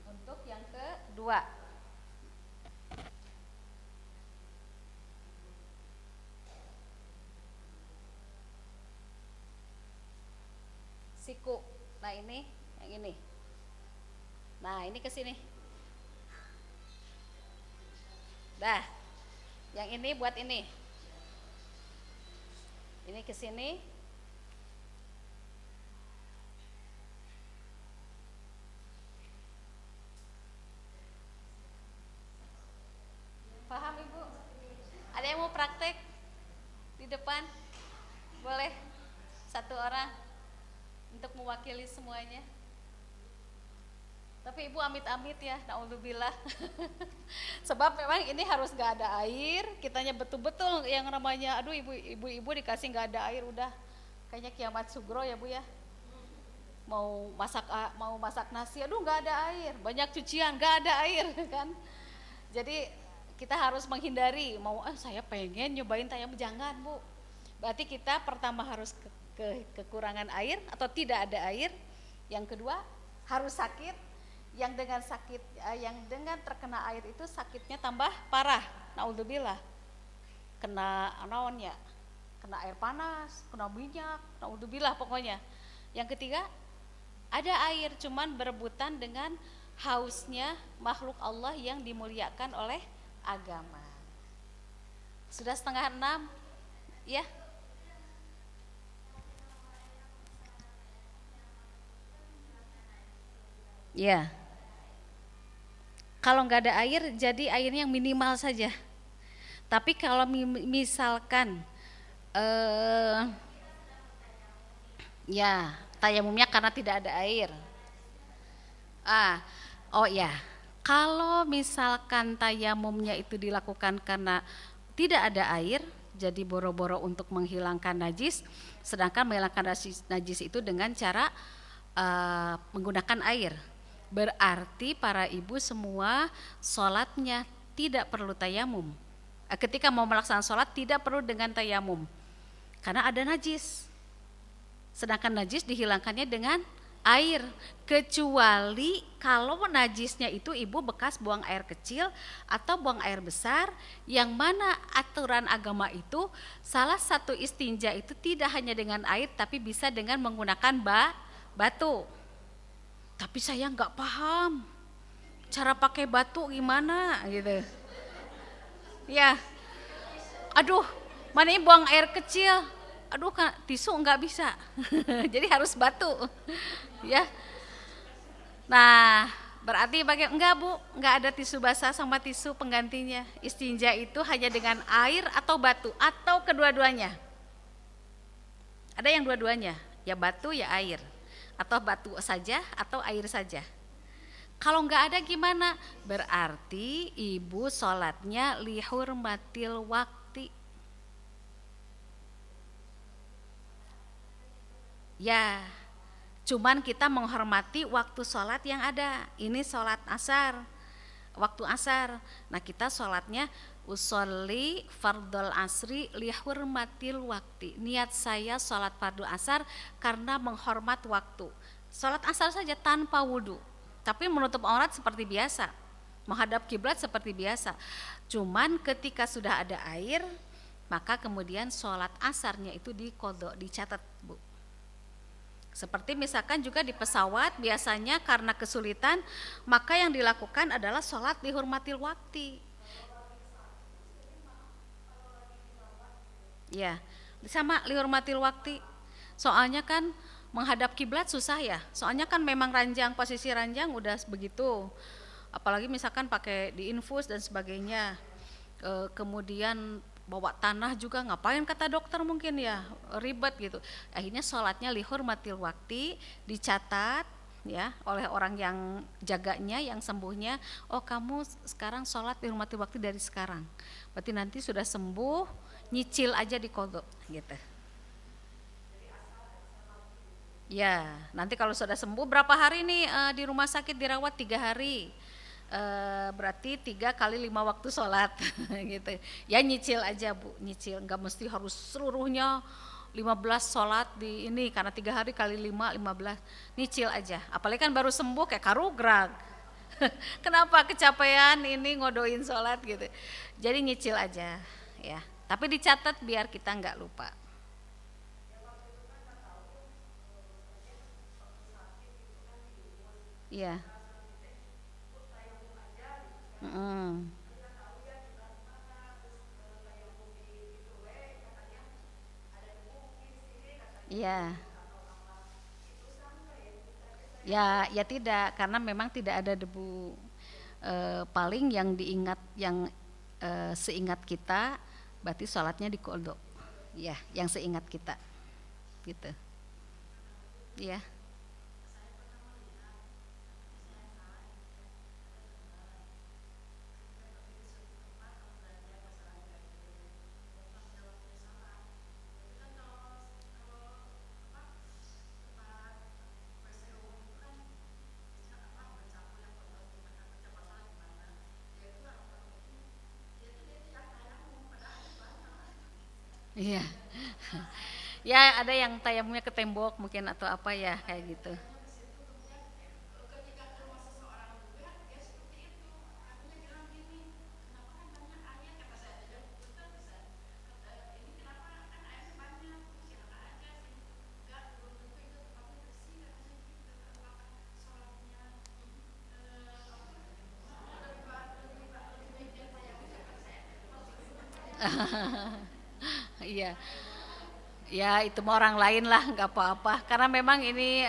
untuk yang kedua, siku. Nah, ini yang ini. Nah, ini ke sini. Dah. Yang ini buat ini. Ini ke sini. Paham, Ibu? Ada yang mau praktek di depan? Boleh satu orang untuk mewakili semuanya. Tapi Ibu amit-amit ya, naudzubillah. Sebab memang ini harus gak ada air, kitanya betul-betul yang namanya, aduh ibu-ibu dikasih gak ada air, udah kayaknya kiamat sugro ya, Bu ya. Mau masak nasi, aduh gak ada air, banyak cucian, gak ada air kan. Jadi kita harus menghindari, saya pengen nyobain tayamum, jangan, Bu. Berarti kita pertama harus kekurangan air atau tidak ada air. Yang kedua harus sakit. Yang dengan terkena air itu sakitnya tambah parah. Naudzubillah. Kena naon ya? Kena air panas, kena minyak, naudzubillah pokoknya. Yang ketiga, ada air cuman berebutan dengan hausnya makhluk Allah yang dimuliakan oleh agama. Sudah 5:30 ya? Ya. Kalau nggak ada air, jadi airnya yang minimal saja. Tapi kalau misalkan ya tayamumnya karena tidak ada air. Oh ya, kalau misalkan tayamumnya itu dilakukan karena tidak ada air, jadi boro-boro untuk menghilangkan najis, sedangkan menghilangkan najis itu dengan cara menggunakan air. Berarti para ibu semua sholatnya tidak perlu tayamum. Ketika mau melaksanakan sholat tidak perlu dengan tayamum, karena ada najis. Sedangkan najis dihilangkannya dengan air, kecuali kalau najisnya itu ibu bekas buang air kecil atau buang air besar, yang mana aturan agama itu salah satu istinja itu tidak hanya dengan air tapi bisa dengan menggunakan batu. Tapi saya nggak paham cara pakai batu gimana gitu. Ya, aduh, mana ini buang air kecil, aduh tisu nggak bisa, jadi harus batu, ya. Nah, Berarti enggak Bu, enggak ada tisu basah sama tisu penggantinya. Istinja itu hanya dengan air atau batu atau kedua-duanya. Ada yang dua-duanya, ya batu ya air. Atau batu saja atau air saja. Kalau enggak ada gimana? Berarti ibu sholatnya lihurmatil wakti. Ya, cuman kita menghormati waktu sholat yang ada. Ini sholat asar, waktu asar. Nah kita sholatnya usolli fardol asri lihurmatil wakti. Niat saya sholat fardhu asar karena menghormat waktu. Sholat asar saja tanpa wudhu, tapi menutup aurat seperti biasa, menghadap kiblat seperti biasa. Cuman ketika sudah ada air, maka kemudian sholat asarnya itu diqodho, dicatat Bu. Seperti misalkan juga di pesawat biasanya karena kesulitan, maka yang dilakukan adalah sholat dihurmatil waktu. Ya, sama lihurmatil waktu. Soalnya kan menghadap kiblat susah ya. Soalnya kan memang ranjang, posisi ranjang udah begitu. Apalagi misalkan pakai diinfus dan sebagainya. Kemudian bawa tanah juga ngapain kata dokter mungkin ya, ribet gitu. Akhirnya sholatnya lihurmatil waktu, dicatat ya oleh orang yang jaganya, yang sembuhnya. Oh kamu sekarang sholat lihurmatil waktu dari sekarang. Berarti nanti sudah sembuh, nyicil aja di qodho gitu. Ya, nanti kalau sudah sembuh berapa hari nih di rumah sakit dirawat 3 hari. Berarti 3 kali 5 waktu sholat gitu. Ya nyicil aja Bu, nyicil, nggak mesti harus seluruhnya 15 sholat di ini karena 3 hari kali 5, 15. Nyicil aja. Apalagi kan baru sembuh kayak karugrag. Kenapa kecapean ini ngodoin sholat gitu. Jadi nyicil aja ya. Tapi dicatat biar kita nggak lupa. Iya. Mm-mm. Iya. Ya, ya tidak, karena memang tidak ada debu. Paling yang diingat, yang seingat kita, berarti sholatnya di qodho. Ya, yang seingat kita, gitu. Ya, iya. Ya ada yang tayamumnya ke tembok mungkin atau apa ya kayak gitu. Iya. Ya itu mah orang lain lah, nggak apa-apa. Karena memang ini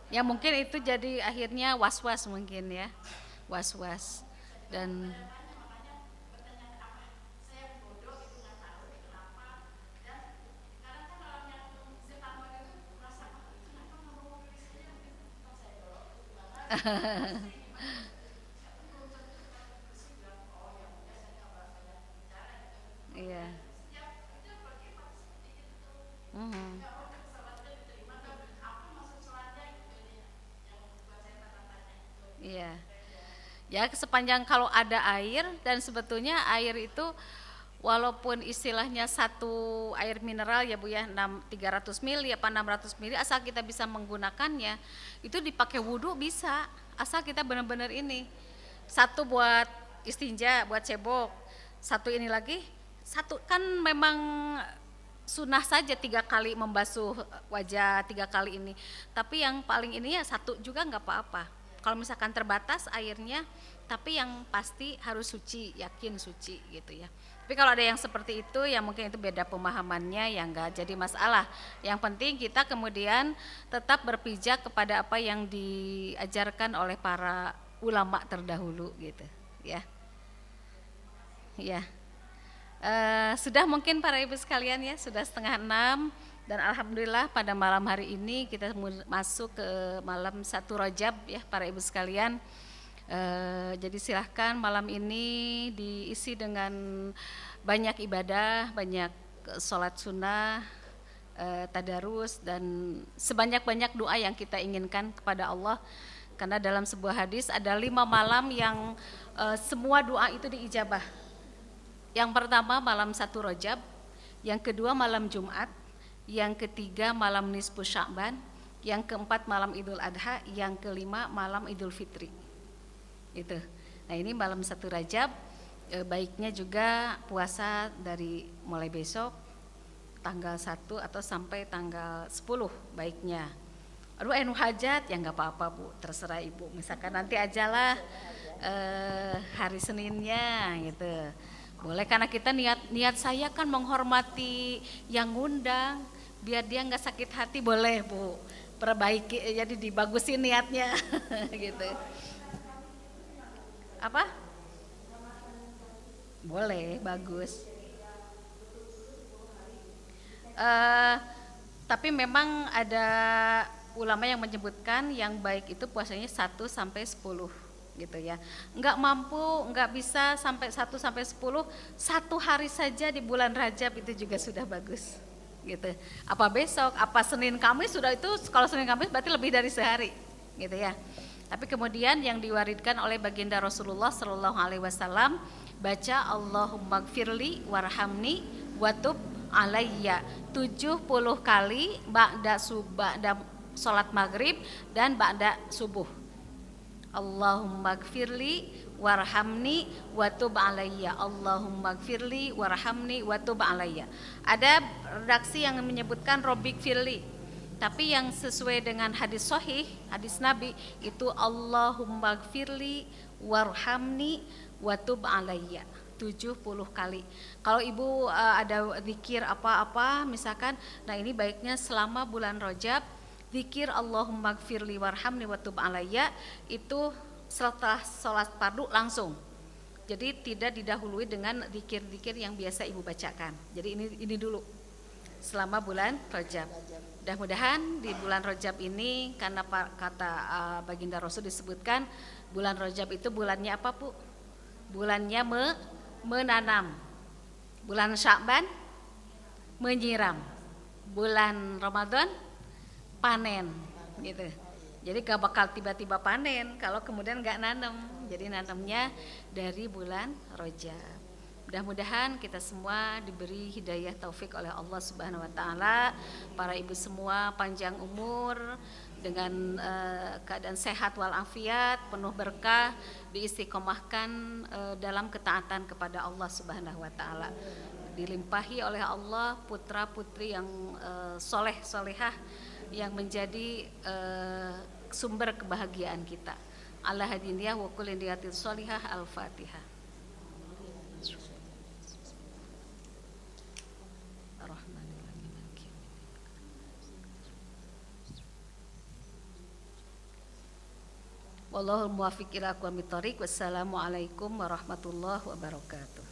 ya mungkin itu jadi akhirnya was-was mungkin ya, was-was dan iya. Mhm. Iya. Ya sepanjang kalau ada air dan sebetulnya air itu walaupun istilahnya satu air mineral ya Bu ya 300 mili apa 600 mili asal kita bisa menggunakannya itu dipakai wudhu bisa asal kita benar-benar ini satu buat istinja buat cebok satu ini lagi satu kan memang sunnah saja 3 kali membasuh wajah 3 kali ini tapi yang paling ini ya satu juga nggak apa-apa kalau misalkan terbatas airnya tapi yang pasti harus suci yakin suci gitu ya Tapi kalau ada yang seperti itu, ya mungkin itu beda pemahamannya, ya enggak jadi masalah. Yang penting kita kemudian tetap berpijak kepada apa yang diajarkan oleh para ulama terdahulu gitu, ya. Ya, sudah mungkin para ibu sekalian ya, sudah 5:30 dan alhamdulillah pada malam hari ini kita masuk ke malam 1 Rajab ya para ibu sekalian. Jadi silahkan malam ini diisi dengan banyak ibadah, banyak sholat sunnah, tadarus dan sebanyak-banyak doa yang kita inginkan kepada Allah. Karena dalam sebuah hadis ada 5 malam yang semua doa itu diijabah. Yang pertama malam 1 Rajab, yang kedua malam Jumat, yang ketiga malam nisfu Sya'ban, yang keempat malam Idul Adha, yang kelima malam Idul Fitri. Itu. Nah ini malam 1 Rajab, baiknya juga puasa dari mulai besok tanggal 1 atau sampai tanggal 10 baiknya. Aduh enu hajat ya nggak apa-apa Bu, terserah Ibu. Misalkan nanti ajalah hari Seninnya gitu. Boleh karena kita niat saya kan menghormati yang ngundang, biar dia nggak sakit hati boleh Bu. Perbaiki jadi dibagusin niatnya gitu. Apa? Boleh, bagus. Tapi memang ada ulama yang menyebutkan yang baik itu puasanya 1 sampai 10 gitu ya. Enggak mampu, enggak bisa sampai 1 sampai 10, 1 hari saja di bulan Rajab itu juga sudah bagus. Gitu. Apa besok, apa Senin Kamis sudah itu, kalau Senin Kamis berarti lebih dari sehari gitu ya. Tapi kemudian yang diwaridkan oleh baginda Rasulullah Shallallahu alaihi wasallam baca Allahumma gfirli warhamni watub alayya 70 kali ba'da sholat maghrib dan ba'da subuh. Allahumma gfirli warhamni watub alayya. Allahumma gfirli warhamni watub alayya. Ada redaksi yang menyebutkan Robbik firli, tapi yang sesuai dengan hadis sahih, hadis Nabi itu Allahumma gfirli warhamni watub alayya 70 kali. Kalau ibu ada zikir apa-apa misalkan, nah ini baiknya selama bulan Rajab zikir Allahumma gfirli warhamni watub alayya itu setelah sholat fardu langsung. Jadi tidak didahului dengan zikir-zikir yang biasa ibu bacakan. Jadi ini dulu selama bulan Rajab. Mudah-mudahan di bulan Rajab ini karena kata baginda Rasul disebutkan bulan Rajab itu bulannya apa Bu? Bulannya menanam. Bulan Sya'ban menyiram. Bulan Ramadan panen gitu. Jadi gak bakal tiba-tiba panen kalau kemudian gak nanam. Jadi nanamnya dari bulan Rajab. Mudah-mudahan kita semua diberi hidayah taufik oleh Allah Subhanahu wa taala, para ibu semua panjang umur dengan keadaan sehat walafiat, penuh berkah, diistiqomahkan dalam ketaatan kepada Allah Subhanahu wa taala. Dilimpahi oleh Allah putra-putri yang soleh solehah yang menjadi sumber kebahagiaan kita. Ala hadiniyah wa kulli niyatin sholihah. Al-Fatihah. Wallahul muwaffiq ila aqwamit thoriq. Wassalamualaikum warahmatullahi wabarakatuh.